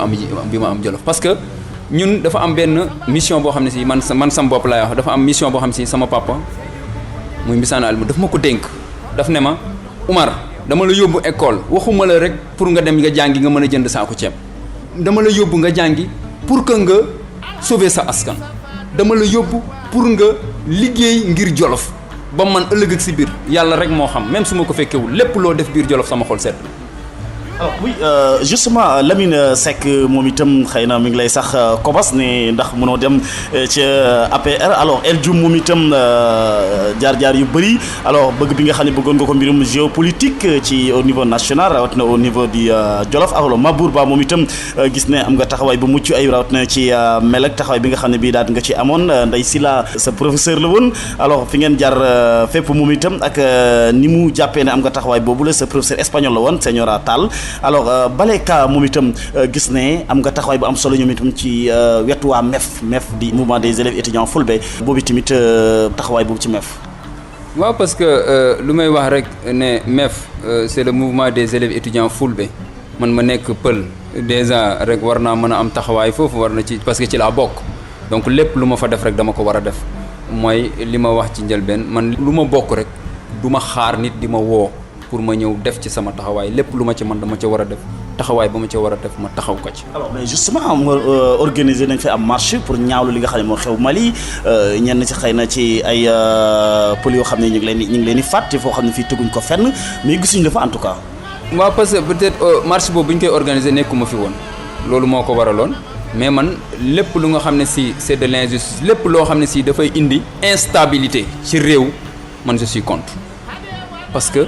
Speaker 2: am Jolof parce que ñun dafa am benn mission boo xam ne si man sama bopp laay wax dafa am mission boo xam ne si sama papa muy Mbisaan Alima daf ma ko dénk daf ne ma Oumar dama la yóbbu école waxuma la rek pour nga dem nga jàngi nga mën a jënd saako ceeb dama la yóbbu nga jàngi pour que nga sauver sa askan dama la yóbbu pour nga liggéey ngir Jolof ba man ëllëg ak si biir yàlla rek moo xam même su ma ko fekkewul lépp loo def biir Jolof sama xol sedd.
Speaker 1: alors oui justement Lamine Seck moom itam xëy na mi ngi lay sax kobas ne ndax mënoo dem ca APR alors El Dioum moom itam jaar-jaar yu bëri alors bëgg bi nga xam ne bëggoon nga ko mbirum géopolitique ci au niveau national rawatina au niveau du Jolof alors Mabour Ba moom itam gis ne am nga taxawaay bu mucc ay rawatina ci Melek taxawaay bi nga xam ne bii daal nga ci amoon Ndeye Sylla sa professeur la woon alors fi ngeen jaar fépp moom itam ak ni mu jàppee ne am nga taxawaay boobu la sa professeur espagnol la woon Señora Tall alors Baleka moom itam gis ne am nga taxawaay bu am solo ñoom itam ci wetu waa MEF di mouvement des élèves étudiants Fulbe boobu tamit taxawaay boobu ci MEF.
Speaker 2: waaw parce que lu may wax rek ne MEF c'est le mouvement des élèves étudiants Fulbe man ma nekk pël déjà rek war naa mën a am taxawaay foofu war na ci parce que ci laa bokk donc lépp lu ma fa def rek dama ko war a def mooy li ma wax ci njëlbeen man lu ma bokk rek du ma xaar nit di ma woo pour ma ñëw def ci sama taxawaay lépp lu ma ci man dama ca war a def taxawaay ba ma ca war a def ma taxaw ko ci.
Speaker 1: alors mais justement organiser nañ fi am marche pour ñaawlu li nga xam ne moo xew Mali ñenn ci xëy na ci ay pël yoo xam ne ñu ngi leen di fàtte foo xam ne fii tëguñ ko fenn mais gisuñu la fa en tout cas.
Speaker 2: waaw parce que peut-être marche boobu bu ñu koy organiser nekkuma fi woon loolu moo ko waraloon mais man lépp lu nga xam ne si c'est de l'injustice lépp loo xam ne si dafay indi instabilité ci réew man je suis contre parce que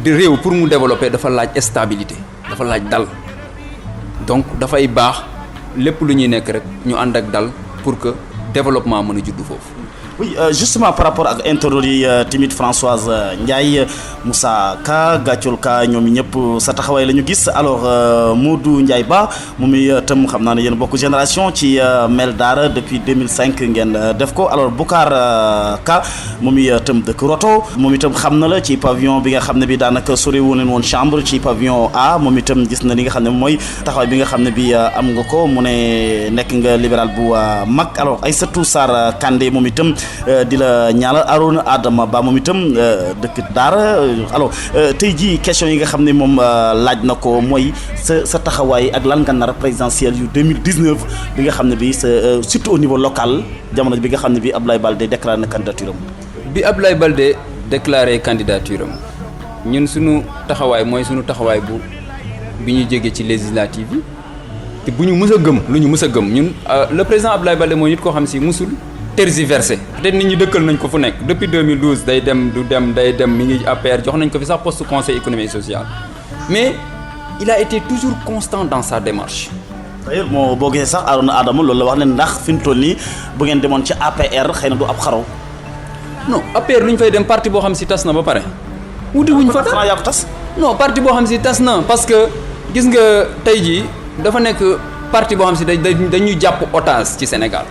Speaker 2: di réew pour mu développer dafa laaj stabilité dafa laaj dal donc dafay baax lépp lu ñuy nekk rek ñu ànd ak dal pour que développement mën a judd foofu.
Speaker 1: oui justement par rapport ak internautes yi timide Françoise Ndiaye Moussa Ka Gàccul Ka ñoom ñëpp sa taxawaay la ñu gis alors Modou Ndiaye Ba moom itam xam naa ne yéen bokk génération ci Mel Daara depuis 2005 ngeen def ko alors Boucar Ka moom itam dëkk Roto moom itam xam na la ci pavillon bi nga xam ne bi daanaka sori wu leen woon chambre ci pavillon A moom itam gis na li nga xam ne mooy taxawaay bi nga xam ne bi am nga ko mu ne nekk nga libéral bu mag alors Aïssatou Sarr Kandé moom itam di la ñaanal Arouna Adama Ba moom itam dëkk Daara alors tey jii question yi nga xam ne moom laaj na ko mooy sa taxawaay ak lan nga nar présidentielle yu 2019 bi nga xam ne bi surtout au niveau local jamono bi nga xam ne bi Abdoulaye Baldé déclaré na candidature am.
Speaker 2: bi Abdoulaye Baldé déclaré candidature am ñun suñu taxawaay mooy suñu taxawaay bi ñu jógee ci législative yi te bu ñu mës a gëm lu ñu mës a gëm ñun le président Abdoulaye Baldé mooy nit koo xam si musul tergiversé peut-être nit ñi dëkkal nañ ko fu nekk depuis 2012 day dem du dem day dem mi ngi APR jox nañ ko fi sax poste conseil économique et social mais il a été toujours constant dans sa démarche.
Speaker 1: d'ailleurs moo boo gisee sax Arouna Adama loolu la wax ne ndax fi mu toll nii bu ngeen demoon ci APR xëy na du ab xaraw.
Speaker 2: non APR lu ñu fay dem parti boo xam si tas na ba pare. wuti wuñ fa
Speaker 1: yaa ko tas.
Speaker 2: non parti boo xam si tas na parce que gis nga tey jii dafa nekk parti boo xam si dañuy jàpp otage ci Sénégal.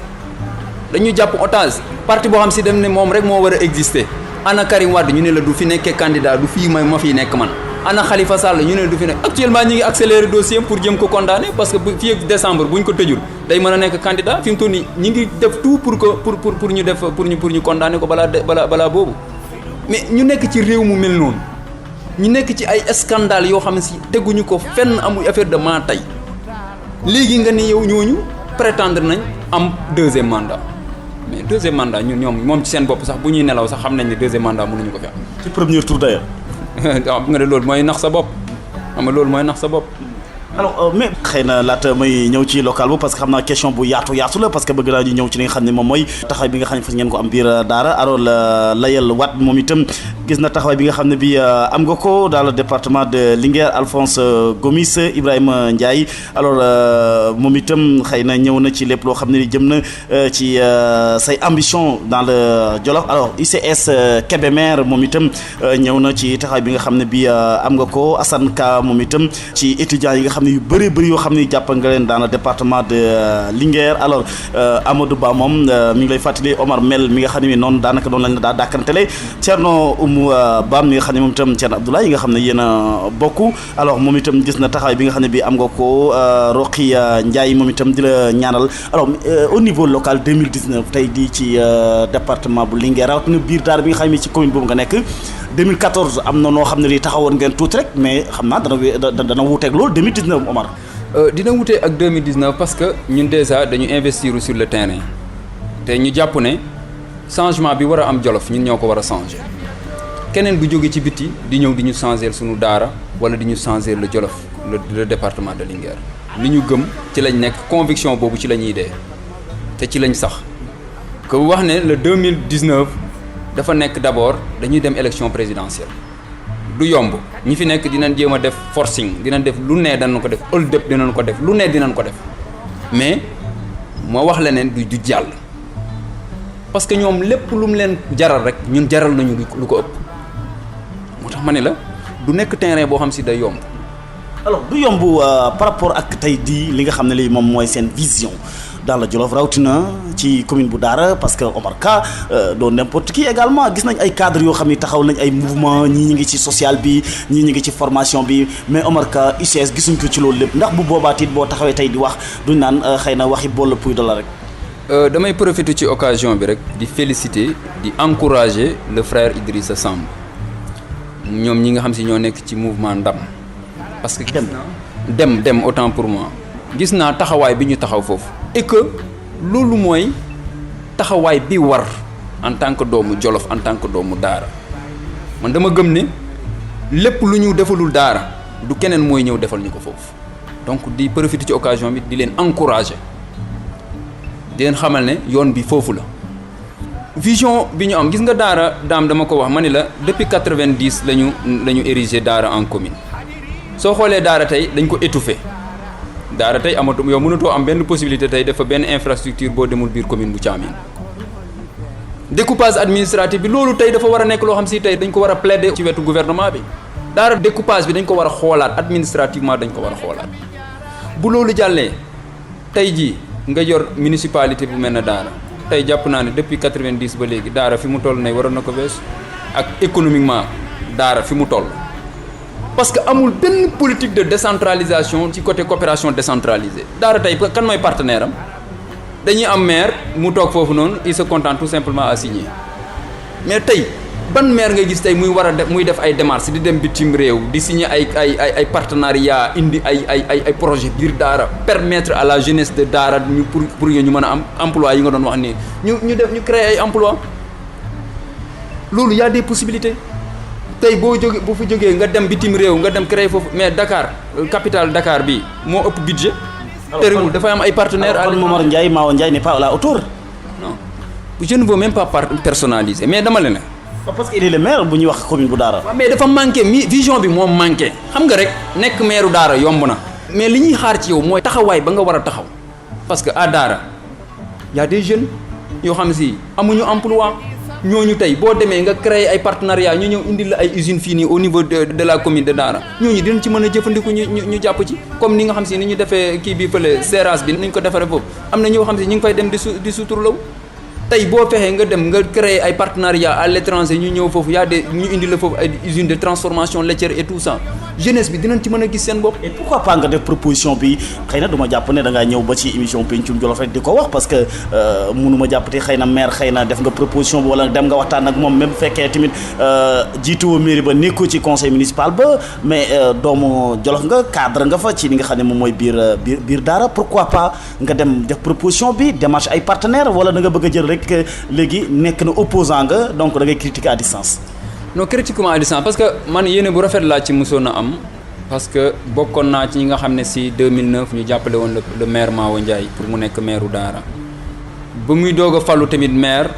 Speaker 2: dañu jàpp otage parti boo xam si dem ne moom rek moo war a exister ana Karim Wade ñu ne la du fi nekkee candidat du fii ma fi nekk man ana Khalifa Sall ñu ne la du fi nekk actuellement ñu ngi accélérer dossier pour jëm ko condamner parce que fii ak décembre bu ñu ko tëjul day mën a nekk candidat fi mu toll nii ñu ngi def tout pour que pour ñu def pour ñu condamner ko balaa boobu mais ñu nekk ci réew mu mel noonu ñu nekk ci ay scandale yoo xam ne si teguñu ko fenn amul affaire de maa tey léegi nga ni yow ñooñu prétendre nañ am deuxième mandat. mais deuxième mandat ñoom moom ci seen bopp sax bu ñuy nelaw sax xam nañ ne deuxième mandat mënuñu ko fi am.
Speaker 1: ci premier tour d'ailleurs.
Speaker 2: waaw nga ne loolu mooy nax sa bopp xam nga loolu mooy nax sa bopp.
Speaker 1: alors mais xëy na laata may ñëw ci local bu parce que xam naa question bu yaatu la parce que bëgg naa ñu ñëw ci li nga xam ne moom mooy taxawaay bi nga xam ne fas ngeen ko am biir Daara alors Layel Wade moom itam gis na taxawaay bi nga xam ne bi am nga ko dans le département de Linguère Alphonse Gomis Ibrahima Ndiaye alors moom itam xëy na ñëw na ci lépp loo xam ne jëm na ci say ambition dans le Jolof alors ICS Kébémer moom itam ñëw na ci taxawaay bi nga xam ne bi am nga ko Assane Ka moom itam ci étudiants yi nga xam ne yu bëri yoo xam ne jàpp nga leen dans le département de Linguère alors Amadou Ba moom mi ngi lay fàttali Omar Mel mi nga xam ne noonu daanaka doon lañ la daa dàkkantele Thierno Oumou Ba mi nga xam ne moom itam Thierno Abdoulaye yi nga xam ne yéen a bokk alors moom itam gis na taxawaay bi nga xam ne bi am nga ko Roqi Ndiaye moom itam di la ñaanal alors au niveau local 2019 tey di ci département bu Linguère rawatina biir Daara bi nga xam ne ci commune boobu nga nekk 2014 am na noo xam ne lii taxawoon ngeen tuuti rek mais xam naa dana wuuteeg loolu 2019 Omar.
Speaker 2: dina wutee ak 2019 parce que ñun déjà dañu investir sur le terrain te ñu jàpp ne changement bi war a am Jolof ñun ñoo ko war a changer keneen du jóge ci biti di ñëw di ñu changer suñu Daara wala di ñu changer le Jolof le département de Linguère li ñu gëm ci lañ nekk conviction boobu ci la ñuy dee te ci lañ sax que wax ne le 2019 dafa nekk d'abord dañuy dem élection présidentielle du yomb ñi fi nekk dinañ jéem a def forcing dinañ def lu ne danañ ko def hold up dinañ ko def lu ne dinañ ko def mais moo wax leneen du jàll parce que ñoom lépp lu mu leen jaral rek ñun jaral nañu lu ko ëpp moo tax ma ne la du nekk terrain boo xam si day yomb.
Speaker 1: alors du yomb par rapport ak tey di li nga xam ne lii moom mooy seen vision dans le Jolof rawatina ci commune bu Daara parce que Omar Ka doo n'importe qui également gis nañ ay cadres yoo xam ni taxaw nañ ay mouvement ñii ñi ngi ci social bi ñii ñi ngi ci formation bi mais Omar Ka UCS gisuñ ko ci loolu lépp ndax bu boobaa it boo taxawee tey di wax duñ naan xëy na waxi boole puy de la rek.
Speaker 2: damay profiter ci occasion bi rek di féliciter di encourager le frère Idrissa Samb ñoom ñi nga xam si ñoo nekk ci mouvement Ndam parce que dem autant pour moi gis naa taxawaay bi ñu taxaw foofu et que loolu mooy taxawaay bi war en tant que doomu Jolof en tant que doomu Daara man dama gëm ne lépp lu ñu defalul Daara du keneen mooy ñëw defal ñu ko foofu donc di profiter ci occasion bi di leen encourager di leen xamal ne yoon bi foofu la vision bi ñu am gis nga Daara daam dama ko wax ma ni la depuis 90 la ñu érigé Daara en commune soo xoolee Daara tey dañ ko étouffé Daara tey amatu yow mënatoo am benn possibilité tey dafa benn infrastructure boo demul biir commune bu Thiamène découpage administratif bi loolu tey dafa war a nekk loo xam si tey dañ ko war a plaider ci wetu gouvernement bi Daara découpage bi dañ ko war a xoolaat administrativement dañ ko war a xoolaat bu loolu jàllee tey jii nga yor municipalité bu mel ne Daara tey jàpp naa ne depuis 90 ba léegi Daara fi mu toll nay waroon na ko weesu ak économiquement Daara fi mu toll parce que amul benn politique de décentralisation ci côté coopération décentralisée Daara tey kan mooy partenaire am dañuy am maire mu toog foofu noonu il se contente tout simplement à signer mais tey ban maire nga gis tey muy def ay démarches di dem bitim réew di signer ay partenariat indi ay projet biir Daara permettre à la jeunesse de Daara ñu pour ñu mën a am emploi yi nga doon wax nii ñu créer ay emploi loolu y a des possibilités tey boo fi jógee nga dem bitim réew nga dem créer foofu mais Dakar capitale Dakar bi moo ëpp budget terewul dafay am ay partenaires.
Speaker 1: alors Momar Ndiaye Mawa Ndiaye n'est pas à la hauteur.
Speaker 2: non je ne veux même pas personnaliser mais dama la ne.
Speaker 1: parce que il est le maire bu ñuy wax commune bu Daara.
Speaker 2: mais dafa manqué vision bi moo manqué xam nga rek nekk maire Daara yomb na. mais li ñuy xaar ci yow mooy taxawaay ba nga war a taxaw parce que à Daara y a des jeunes yoo xam si amuñu emploi ñooñu tey boo demee nga créer ay partenariat ñu ñëw indil la ay usines fii nii au niveau de la commune de Daara ñooñu dinañ ci mën a jëfandiku ñu jàpp ci comme ni nga xam si ni ñu defee kii bi fële serrage bi ni ñu ko defaree foofu am na ñoo xam si ñu ngi fay dem di suturlaw tey boo fexee nga dem nga créer ay partenariat à l'étranger ñu ñëw foofu y a des ñu indi la foofu ay usines de transformation laitière et tout ça jeunesse bi dinañ ci mën a gis seen bopp.
Speaker 1: et pourquoi pas nga def proposition bi xëy na du ma jàpp ne da ngaa ñëw ba ci émission Pencum Jolof rek di ko wax parce que mënuma jàpp te xëy na maire xëy na def nga proposition bi wala dem nga waxtaan ak moom même bu fekkee tamit jiituwoo mairie ba nekkoo ci conseil municipal ba mais doomu Jolof nga cadre nga fa ci li nga xam ne moom mooy biir Daara pourquoi pas nga dem def proposition bi démarche ay partenaires wala da nga bëgg a jël rek léegi nekk na opposant nga donc da ngay critiquer à distance.
Speaker 2: non critiquement à distance parce que man yéene bu rafet laa ci mosoon a am parce que bokkoon naa ci ñi nga xam ne si 2009 ñu jàppale woon le maire Mawa Ndiaye pour mu nekk maire Daara ba muy doog a fallu tamit maire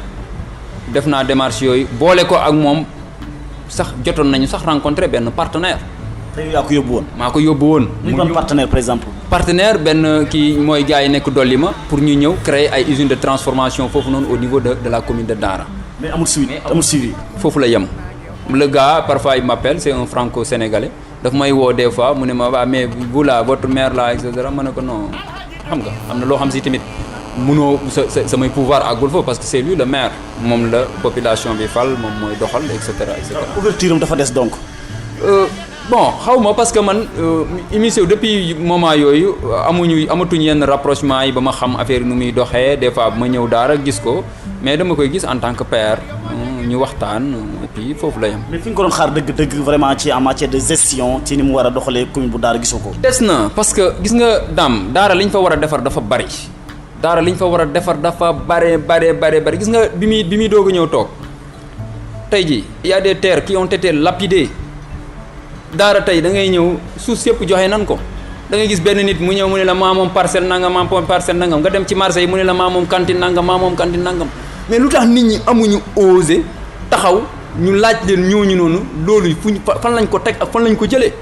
Speaker 2: def naa démarche yooyu boole ko ak moom sax jotoon nañu sax rencontré benn partenaire.
Speaker 1: te yaa ko yóbbu woon.
Speaker 2: maa ko yóbbu woon.
Speaker 1: muy ban partenaire par exemple.
Speaker 2: partenaire benn kii mooy gars yi nekk dolli ma pour ñu ñëw créer ay usines de transformation foofu noonu au niveau de la commune de Daara.
Speaker 1: mais amul suivi
Speaker 2: foofu la yem. le gars parfois il m'appelle c'est un franco-sénégalais daf may woo des fois mu ne ma waa mais vous là votre maire là et cetera ma ne ko non xam nga am na loo xam si tamit mënoo samay pouvoir àggul foofu parce que c'est lui le maire moom la population bi fal moom mooy doxal et cetera et cetera.
Speaker 1: ouverture am dafa des donc.
Speaker 2: bon xaw ma parce que man émission depuis moment yooyu amatuñ yenn rapprochement yi ba ma xam affaire yi nu muy doxee des fois ma ñëw Daara gis ko mais dama koy gis en tant que père ñu waxtaan et puis foofu la yem.
Speaker 1: mais fi nga ko doon xaar dëgg-dëgg vraiment ci en matière de gestion ci ni mu war a doxalee commune bu Daara gisoo ko.
Speaker 2: des na parce que gis nga Daara li ñu fa war a defar dafa bari Daara li ñu fa war a defar dafa bari gis nga bi muy doog a ñëw toog tey ji y a des terres qui ont été lapidées. Daara tey da ngay ñëw suuf yëpp joxe nan ko da ngay gis benn nit mu ñëw mu ne la maa moom parcelle nangam maa moom parcelle nangam nga dem ci marché yi mu ne la maa moom cantine nangam maa moom cantine nangam mais lu tax nit ñi amuñu osé taxaw ñu laaj leen ñooñu noonu loolu fan lañ ko teg ak fan lañ ko jëlee.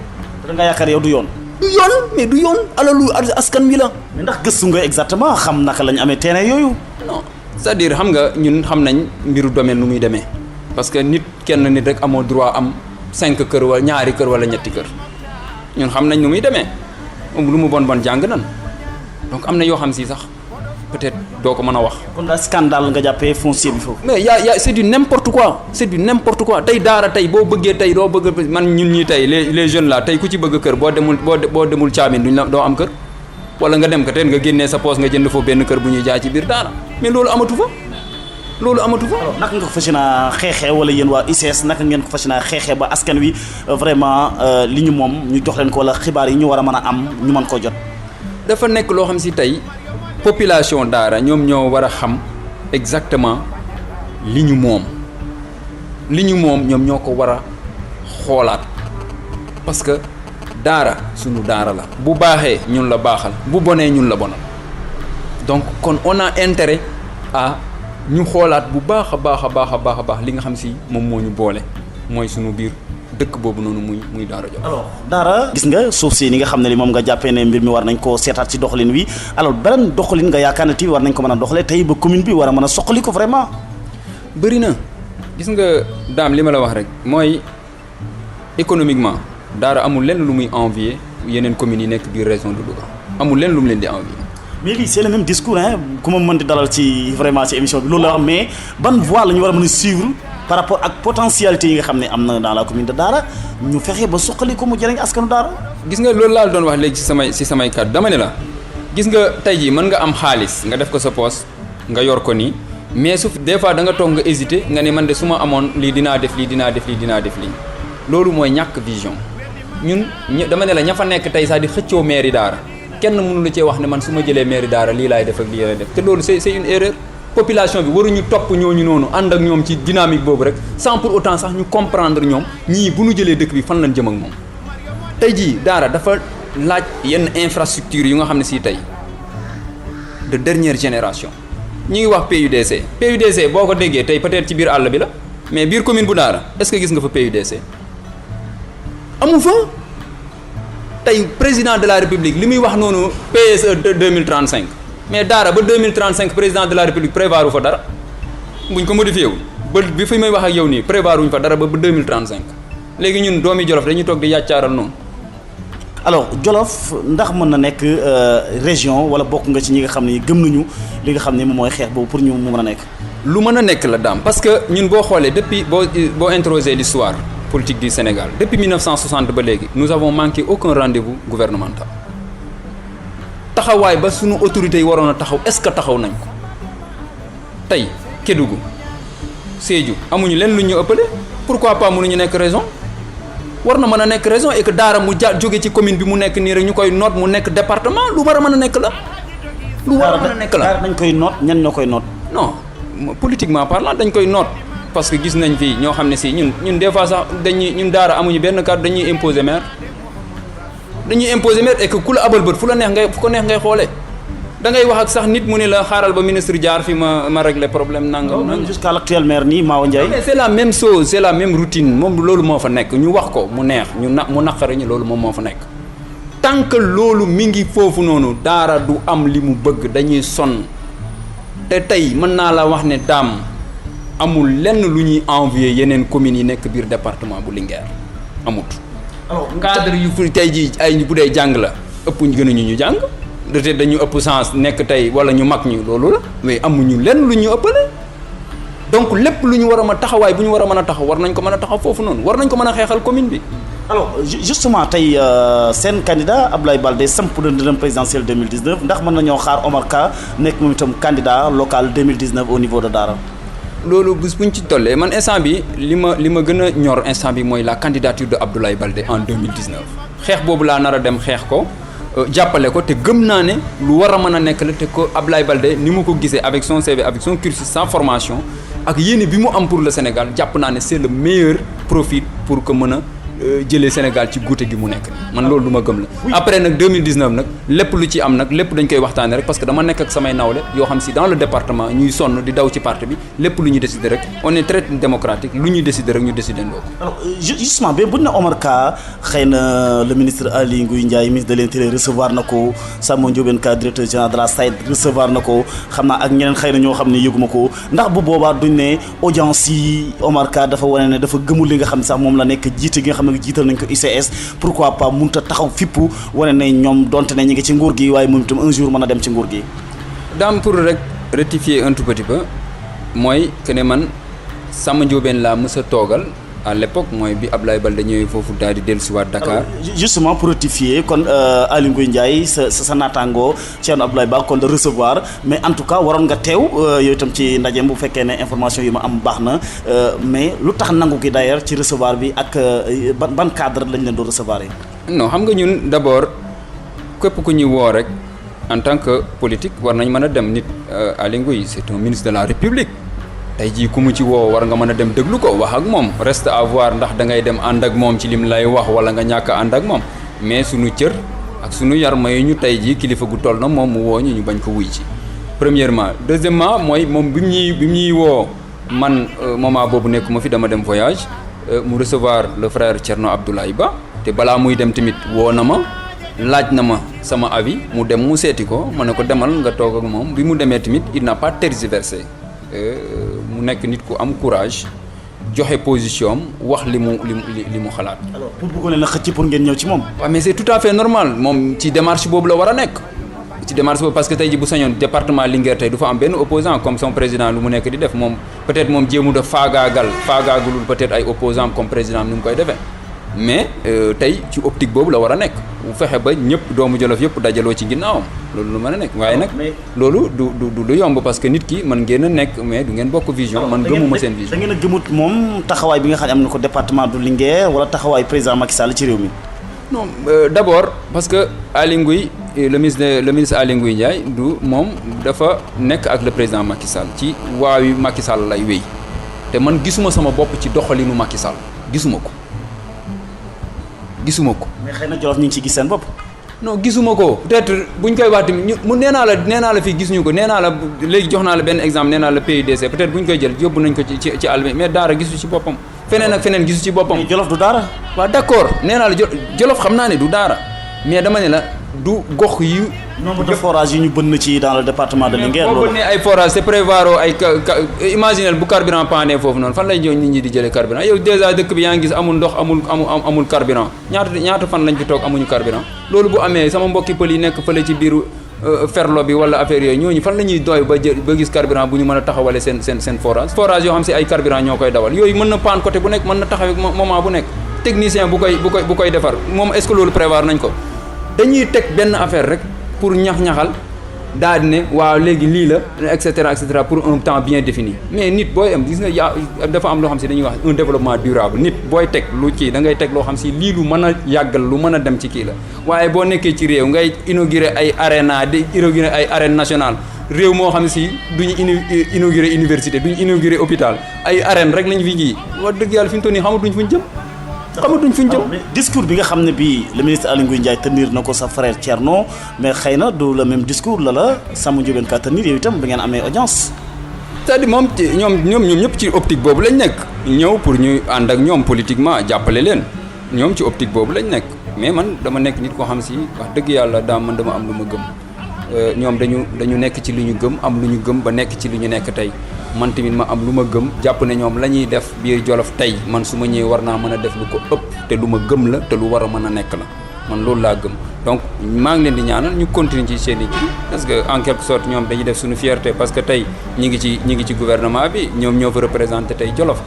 Speaker 1: da nga yaakaar yow du yoon.
Speaker 2: du yoon mais du yoon alalu askan wi la.
Speaker 1: mais ndax gëstu nga exactement xam naka lañ amee terrain yooyu.
Speaker 2: non c'est-à-dire xam nga ñun xam nañ mbiru domaine nu muy demee parce que kenn nit rek amoo droit am. 5 kër wala ñaari kër wala ñetti kër ñun xam nañ nu muy demee lu mu bon jàng nan donc am na yoo xam si sax peut-être doo ko mën a wax.
Speaker 1: kon daal scandale nga jàppee foncier bi foofu.
Speaker 2: mais c'est du n'importe quoi tey daara tey boo bëggee tey doo bëgg man ñun ñii tey les jeunes là tey ku ci bëgg kër boo demul caamin duñ la doo am kër wala nga dem ko teen nga génnee sa poos nga jënd foofu benn kër bu ñuy jaay ci biir daara mais loolu amatu fa.
Speaker 1: alors naka nga ko fas yéene xeexee wala yéen waa ICS naka ngeen ko fas yéene xeexee ba askan wi vraiment li ñu moom ñu jox leen ko wala xibaar yi ñu war a mën a am ñu mën koo jot.
Speaker 2: dafa nekk loo xam si tey population daara ñoom ñoo war a xam exactement li ñu moom ñoom ñoo ko war a xoolaat parce que daara sunu daara la bu baaxee ñun la baaxal bu bonee ñun la bonal donc kon on a intérêt à ñu xoolaat bu baax a baax li nga xam si moom moo ñu boole mooy sunu biir dëkk boobu noonu muy Daara Jolof.
Speaker 1: alors Daara gis nga suuf si ni nga xam ne li moom nga jàppee ne mbir mi war nañ koo seetaat ci doxalin wi alors beneen doxalin nga yaakaar ne tamit war nañ ko mën a doxalee tey ba commune bi war a mën a soqali ko vraiment.
Speaker 2: bëri na gis nga daam li ma la wax rek mooy économiquement Daara amul lenn lu muy envier yeneen communes yi nekk biir région de Louga amul lenn lu mu leen di envier.
Speaker 1: mais lii c'est le même discours hein ku ma mën di dalal ci vraiment ci émission bi loolu la wax mais ban voie la ñu war a mën a suivre par rapport ak potentialité yi nga xam ne am na dans la commune de Daara ñu fexe ba suqali ko mu jëriñ askanu Daara.
Speaker 2: gis nga loolu laa doon wax léegi ci samay kàddu dama ne la gis nga tey jii mën nga am xaalis nga def ko sa poos nga yor ko nii mais su des fois da nga toog nga hésiter nga ne man de su ma amoon lii dinaa def lii loolu mooy ñàkk vision ñun dama ne la ña fa nekk tey sax di xëccoo mairie Daara. kenn mënu la cee wax ne man su ma jëlee mairie Daara lii laay def ak lii laay def te loolu c'est une erreur population bi waruñu topp ñooñu noonu ànd ak ñoom ci dynamique boobu rek sans pour autant sax ñu comprendre ñoom ñii bu ñu jëlee dëkk bi fan lañ jëm ak moom. tey jii Daara dafa laaj yenn infrastructure yu nga xam ne si tey de dernière génération ñu ngi wax PUDC boo ko déggee tey peut-être ci biir àll bi la mais biir commune bu Daara est-ce que gis nga fa PUDC amu fa. tey président de la république li muy wax noonu PSE 2035 mais Daara ba 2035 président de la république prévoiru fa dara buñ ko modifié wul ba bi fi may wax ak yow nii prévoiruñ fa dara ba 2035 léegi ñun doomi Jolof dañuy toog di yàccaaral noonu.
Speaker 1: alors Jolof ndax mën na nekk région wala bokk nga ci ñi nga xam ne gëm nañu li nga xam ne moom mooy xeex boobu pour ñu mu mën a nekk.
Speaker 2: lu mën a nekk la daam parce que ñun boo xoolee depuis boo interroger l'histoire politique du Sénégal depuis 1960 ba léegi nous avons manqué aucun rendez-vous gouvernemental taxawaay ba sunu autorités yi waroon a taxaw est-ce que taxaw nañ ko tey Kédougou Sédhiou amuñu leen lu ñu ëppale pourquoi pas mënuñu nekk région war na mën a nekk région et que Daara mu jóge ci commune bi mu nekk nii rek ñu koy noot mu nekk département lu war a mën a nekk la. lu war a mën a nekk la
Speaker 1: Daara dañ koy noot ñan ñoo koy noot.
Speaker 2: non politiquement parlant dañ koy noot. parce que gis nañ fii ñoo xam ne si ñun des fois sax ñun Daara amuñu benn cadre dañuy imposer maire et que ku la abal bët fu ko neex ngay xoolee da ngay wax ak sax nit mu ne la xaaral ba ministre jaar fi ma régler problème nangam.
Speaker 1: même jusqu'à l'actuel maire nii Mawa Ndiaye.
Speaker 2: mais c'est la même chose c'est la même routine moom loolu moo fa nekk ñu wax ko mu neex mu naqare ñu loolu moom moo fa nekk. tant que loolu mi ngi foofu noonu Daara du am li mu bëgg dañuy sonn te tey mën naa la wax ne daam. amul lenn lu ñuy envier yeneen communes yi nekk biir département bu Linguère amut. alors cadre yu fu tey jii ay bu dee jàng la ëpp gënuñu ñu jàng peut-être dañu ëpp sens nekk tey wala ñu mag ñu loolu la mais amuñu lenn lu ñu ëppale donc lépp lu ñu war a mën taxawaay bu ñu war a mën a taxaw war nañ ko mën a taxaw foofu noonu war nañ ko mën a xeexal commune bi.
Speaker 1: alors justement tey seen candidat Abdoulaye Baldé samp na ndëndëm présidentielle 2019 ndax mën nañoo xaar Omar Ka nekk moom itam candidat local 2019 au niveau de Daara.
Speaker 2: loolu bés bu ñu ci tollee man instant bi li ma gën a ñor instant bi mooy la candidature de Abdoulaye Baldé en 2019 xeex boobu laa nar a dem xeex ko jàppale ko te gëm naa ne lu war a mën a nekk la te ko Abdoulaye Baldé ni mu ko gisee avec son CV avec son cursus sans formation ak yéene bi mu am pour le Sénégal jàpp naa ne c'est le meilleur profil pour que mën a jëlee Sénégal ci guute gi mu nekk man loolu lu ma gëm la. après nag 2019 nag lépp lu ci am nag lépp dañ koy waxtaanee rek parce que dama nekk ak samay nawle yoo xam si dans le département ñuy sonn di daw ci parti bi lépp lu ñuy décider rek on est très démocratique lu ñuy décider rek ñu décider ndoo ko.
Speaker 1: alors justement ba buñ ne Omar Ka xëy na le ministre Aly Ngouille Ndiaye ministre de l'intérieur recevoir na ko Samba Ndiobène Ka directeur général de la SAED recevoir na ko xam naa ak ñeneen xëy na ñoo xam ne yëguma ko ndax bu boobaa duñ ne audience yi Omar Ka dafa wane ne dafa gëmul li nga xam ne sax moom la nekk jiite gi nga xam ne jiital nañ ko ICS pourquoi pas mënut a taxaw fippu wane ne ñoom donte ne ñi ngi ci nguur gi waaye moom itam un jour mën a dem ci nguur gi.
Speaker 2: daam pour rek rectifier un tout petit peu mooy que ne man Samba Ndiobène laa mës a toogal à l'époque mooy bi Ablaye Balde ñëwee foofu daal di dellusiwaat Dakar.
Speaker 1: Justement pour rectifier kon Aly Ngouille Ndiaye sa naataango Thierno Abdoulaye Ba kon de recevoir mais en tout cas waroon nga teew yow itam ci ndaje bu fekkee ne information yi ma am baax na mais lu tax nangu gi d'ailleurs ci recevoir bi ak ban cadre lañ leen doon recevoir yi.
Speaker 2: non xam nga ñun d'abord képp ku ñuy woo rek en tant que politique war nañ mën a dem nit Aly Ngouille c'est un ministre de la République. tey jii ku mu ci woo war nga mën a dem déglu ko wax ak moom reste à voir ndax da ngay dem ànd ak moom ci lim lay wax wala nga ñàkk a ànd ak moom mais sunu cër ak sunu yar mayu ñu tey jii kilifa gu toll na moom mu woo ñu bañ ko wuy ci. premièrement deuxièmement mooy moom bi mu ñuy woo man moment boobu nekk ma fi dama dem voyage mu recevoir le frère Thierno Abdoulaye Ba te balaa muy dem tamit woo na ma laaj na ma sama avis mu dem mu seeti ko ma ne ko demal nga toog ak moom bi mu demee tamit il n'a pas tergiversé. mu nekk nit ku am courage joxe position am wax li mu xalaat.
Speaker 1: alors pour bëggoon leen a xëcc pour ngeen ñëw ci moom.
Speaker 2: waaw mais c'est tout à fait normal moom ci démarche boobu la war a nekk ci démarche boobu parce que tey ji bu sañoon département Linguère tey du fa am benn opposant comme son président lu mu nekk di def moom peut-être moom jéemu da faagaagalul peut-être ay opposants comme président ni mu koy defee mais tey ci optique boobu la war a nekk bu fexe ba ñëpp doomu Jolof yëpp dajaloo ci ginnaawam loolu lu mën a nekk waaye nag loolu du yomb parce que nit ki man ngeen a nekk mais du ngeen bokk vision man gëmuma seen vision.
Speaker 1: da ngeen a gëmut moom taxawaay bi nga xam ne am na ko département du Linguère wala taxawaay président Macky Sall ci réew mi.
Speaker 2: non d'abord parce que Aly Ngouille le ministre Aly Ngouille Ndiaye du moom dafa nekk ak le président Macky Sall ci waawi Macky Sall lay wéy te man gisuma sama bopp ci doxalinu Macky Sall gisuma ko.
Speaker 1: mais xëy na Jolof ñu ngi ci gis seen bopp.
Speaker 2: non gisuma ko peut-être buñ koy wax tamit mu nee naa la fii gis ñu ko nee naa la léegi jox naa la benn exemple nee naa la PUDC peut-être buñ koy jël yóbbu nañ ko ci àll bi mais Daara gisu ci boppam. feneen ak feneen gisu ci boppam.
Speaker 1: mais Jolof du Daara.
Speaker 2: waaw d'accord nee naa la Jolof xam naa ne du Daara mais dama ne la du gox yi.
Speaker 1: nombre de forages yi ñu bënn ci dans le département de Linguère.
Speaker 2: loolu boo bënnee ay forages c'est prévoir ay imaginez bu carburant paane foofu noonu fan lay jox nit ñi di jëlee carburant yow déjà dëkk bi yaa ngi gis amul ndox amul carburant ñaata fan lañ fi toog amuñu carburant loolu bu amee sama mbokki pël yi nekk fële ci biiru ferlo bi wala affaire yooyu ñooñu fan la ñuy doy ba gis carburant bu ñu mën a taxawale seen forage yoo xam si ay carburant ñoo koy dawal yooyu mën na paan côté bu nekk mën na taxaw moment bu nekk technicien bu koy defar moom est-ce que loolu prévoir nañ ko dañuy teg benn affaire rek pour ñax-ñaxal daal di ne waaw léegi lii la et cetera pour un temps bien défini mais nit booy am gis nga dafa am loo xam si dañuy wax un développement durable nit booy teg lu kii da ngay teg loo xam si lii lu mën a yàggal lu mën a dem ci kii la waaye boo nekkee ci réew ngay inaugurer ay arena di inaugurer ay arène nationale réew moo xam si duñu inaugurer université duñu inaugurer hôpital ay arène rek lañu fi ji wax dëgg yàlla fi mu toll nii xamatuñ fuñ jëm discours
Speaker 1: bi nga xam ne bii le ministre Aly Ngouille Ndiaye tenir na ko sa frère Thierno mais xëy na du le même discours la Samba Ndiobène ka tenir yow itam ba ngeen amee audience.
Speaker 2: c'est-à-dire moom ñoom ñëpp ci optique boobu lañ nekk ñëw pour ñu ànd ak ñoom politiquement jàppale leen ñoom ci optique boobu lañ nekk mais man dama nekk nit koo xam si wax dëgg yàlla man dama am lu ma gëm ñoom dañu nekk ci lu ñu gëm am lu ñu gëm ba nekk ci lu ñu nekk tey man tamit ma am lu ma gëm jàpp ne ñoom la ñuy def biir Jolof tey man su ma ñëwee war naa mën a def lu ko ëpp te lu ma gëm la te lu war a mën a nekk la man loolu laa gëm donc maa ngi leen di ñaanal ñu continuer ci seen i kii parce que en quelque sorte ñoom dañuy def suñu fierté parce que tey ñi ngi ci gouvernement bi ñoom ñoo fa représenté tey Jolof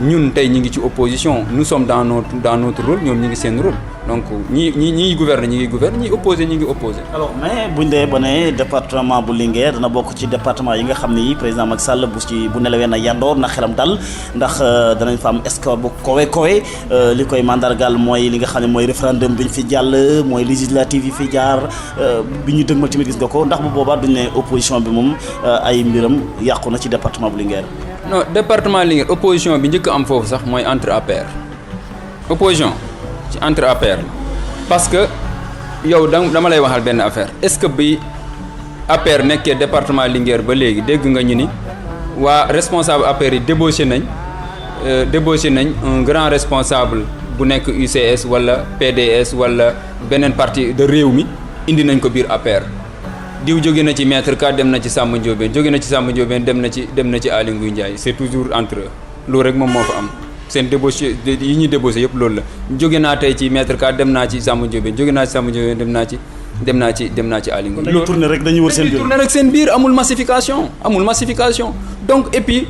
Speaker 2: ñun tey ñi ngi ci opposition nous sommes dans notre rôle ñoom ñi ngi seen rôle donc ñi gouverner ñi ngi opposé ñi ngi opposé.
Speaker 1: alors mais buñ dee ba ne département bu Linguère dana bokk ci département yi nga xam ne yi président Macky Sall bu nelawee na yandoor na xelam dal ndax danañ fa am score bu kowe li koy mandargal mooy li nga xam ne mooy référendum bi ñu fi jàll mooy législative yi fi jaar bi ñu dëgmal tamit gis nga ko ndax bu boobaa duñ ne opposition bi moom ay mbiram yàqu na ci département bu Linguère.
Speaker 2: non département Linguère opposition bi njëkk am foofu sax mooy entre APR opposition ci entre APR parce que yow dama lay waxal benn affaire est-ce que bi APR nekkee département Linguère ba léegi dégg nga ñu ni waa responsable APR yi débauché nañ un grand responsable bu nekk UCS wala PDS wala beneen parti de réew mi indi nañ ko biir APR diw jóge na ci maître Ka dem na ci Samba Ndiobène jóge na ci Samba Ndiobène dem na ci Aly Ngouille Ndiaye c'est toujours entre eux loolu rek moom moo fa am seen débauché yi ñuy débauché yëpp loolu la jóge naa tey ci maître Ka dem naa ci Samba Ndiobène jóge naa ci Samba Ndiobène dem naa ci dem naa ci Aly Ngouille.
Speaker 1: dañuy tourner rek dañuy wër seen biir
Speaker 2: tourner rek seen biir amul massification donc et puis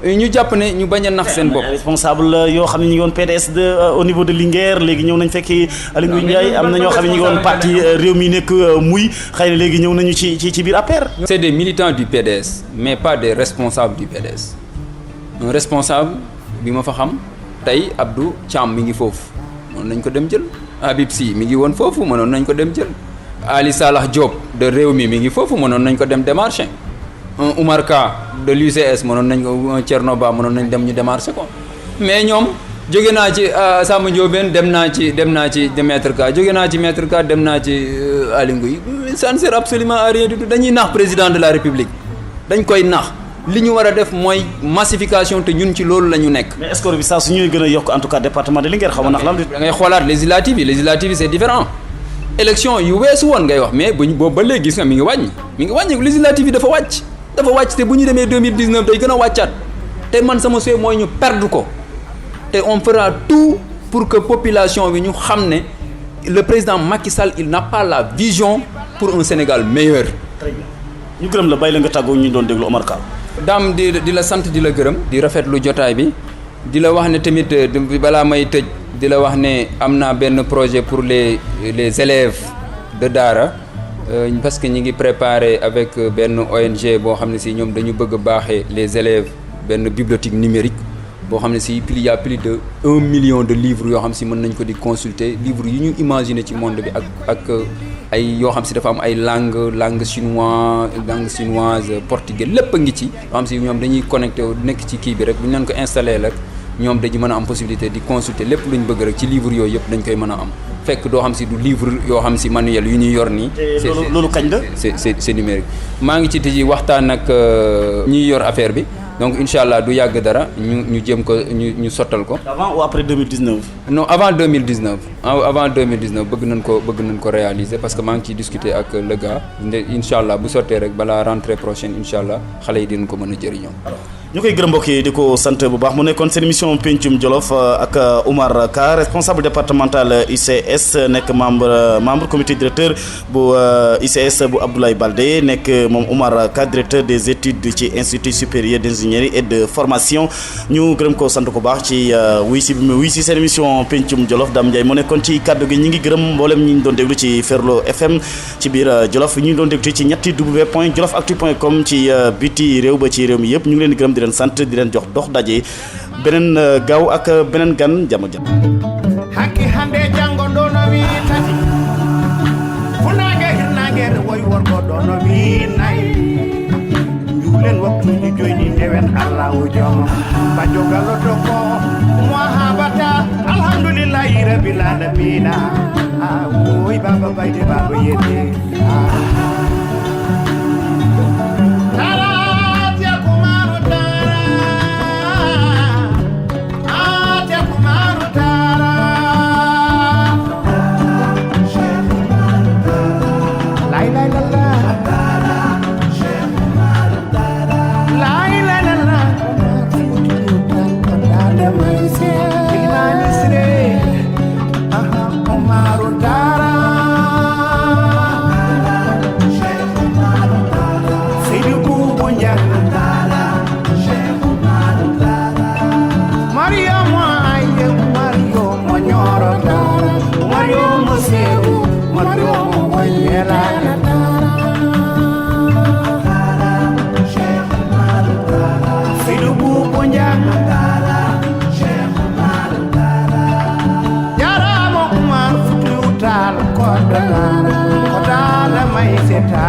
Speaker 2: ñu jàpp ne ñu bañ a nax seen bopp.
Speaker 1: responsable yoo xam ne ñu ngi woon PDS au niveau de Linguère léegi ñëw nañ fekki Aly Ngouille Ndiaye am na ñoo xam ne ñu ngi woon parti réew mi nekk muy xëy na léegi ñëw nañu ci biir APR.
Speaker 2: c'est des militants du PDS mais pas des responsables du PDS un responsable bi ma fa xam tey Abdou Thiam mi ngi foofu mënoon nañ ko dem jël Habib Sy mi ngi woon foofu mënoon nañ ko dem jël Ali Salah Diop de Rewmi mi ngi foofu mënoon nañ ko dem démarcher un Oumar Ka de l'UCS mënoon nañ ko un Thierno Ba mënoon nañ dem ñu démarcher ko mais ñoom jóge naa ci Samba Ndiobène dem naa ci Maître Ka jóge naa ci Maître Ka dem naa ci Aly Ngouille ça ne sert absolument à rien du tout dañuy nax président de la République dañ koy nax li ñu war a def mooy massification te ñun ci loolu la ñu nekk.
Speaker 1: mais score bi saa su ñuy gën a yokk en tout cas département de Linguère xaw ma ndax lan.
Speaker 2: da ngay xoolaat législative yi c'est différent élection yu weesu woon ngay wax mais boobu ba léegi gis nga mi ngi wàññi législative yi dafa wàcc te bu ñu demee 2019 day gën a wàccaat te man sama souhait mooy ñu perdre ko te on fera tout pour que population bi ñu xam ne le président Macky Sall il n'a pas la vision pour un Sénégal meilleur.
Speaker 1: très bien ñu gërëm la bàyyi la nga tàggoo ñu doon déglu Omar Ka.
Speaker 2: daam di la sant di la gërëm di rafetlu jotaay bi di la wax ne tamit balaa may tëj di la wax ne am naa benn projet pour les élèves de Daara parce que ñi ngi préparer avec benn ONG boo xam ne si ñoom dañu bëgg a baaxee les élèves benn bibliothèque numérique boo xam ne si il y a plus de 1 million de livres yoo xam si mën nañ ko di consulter livres yi ñu imaginer ci monde bi ak ay yoo xam si dafa am ay langue chinoise portugais lépp a ngi ci yoo xam si ñoom dañuy connecté nekk ci kii bi rek bu ñu leen ko installé rek ñoom dañu mën a am possibilité di consulter lépp lu ñu bëgg rek ci livre yooyu yëpp dañ koy mën a am fekk doo xam si du livre yoo xam si manuel yu ñuy yor nii.
Speaker 1: loolu kañ la
Speaker 2: c'est numérique. maa ngi ci tëji waxtaan ak ñiy yor affaire bi donc incha allah du yàgg dara ñu jéem ko ñu sottal ko.
Speaker 1: avant ou après 2019.
Speaker 2: non avant 2019 bëgg nañ ko réaliser parce que maa ngi ciy discuter ak le gars incha allah bu sottee rek balaa rentrée prochaine incha allah xale yi dinañ ko mën a jëriñoo.
Speaker 1: ñu koy gërëm mbokk yi di ko sant bu baax mu nekkoon seen émission Pencum Jolof ak Oumar Ka responsable départemental ICS nekk membre comité directeur bu ICS bu Abdoulaye Baldé nekk moom Oumar Ka directeur des études ci institut supérieur d'ingénierie et de formation ñu gërëm ko sant ko baax ci wuy si seen émission Pencum Jolof Dame Ndiaye mu nekkoon ci kaddu gi ñi ngi gërëm mboolem ñi ñu doon déglu ci Ferlo FM ci biir Jolof ñi ñu doon déglu ci ñetti www.jolofactu.com ci biti réew ba ci réew mi yëpp ñu ngi leen di gërëm di leen sant di leen jox dox daje beneen gaaw ak beneen gan jàmm
Speaker 3: hakki hande jango do no wi tati funage hirnage woy worgo do no wi nay julen waktuji joyni dewen Allah o jomo bajo gallo to ko muhabata alhamdulillahi rabbil alamin oy baba bayde baba yede Kota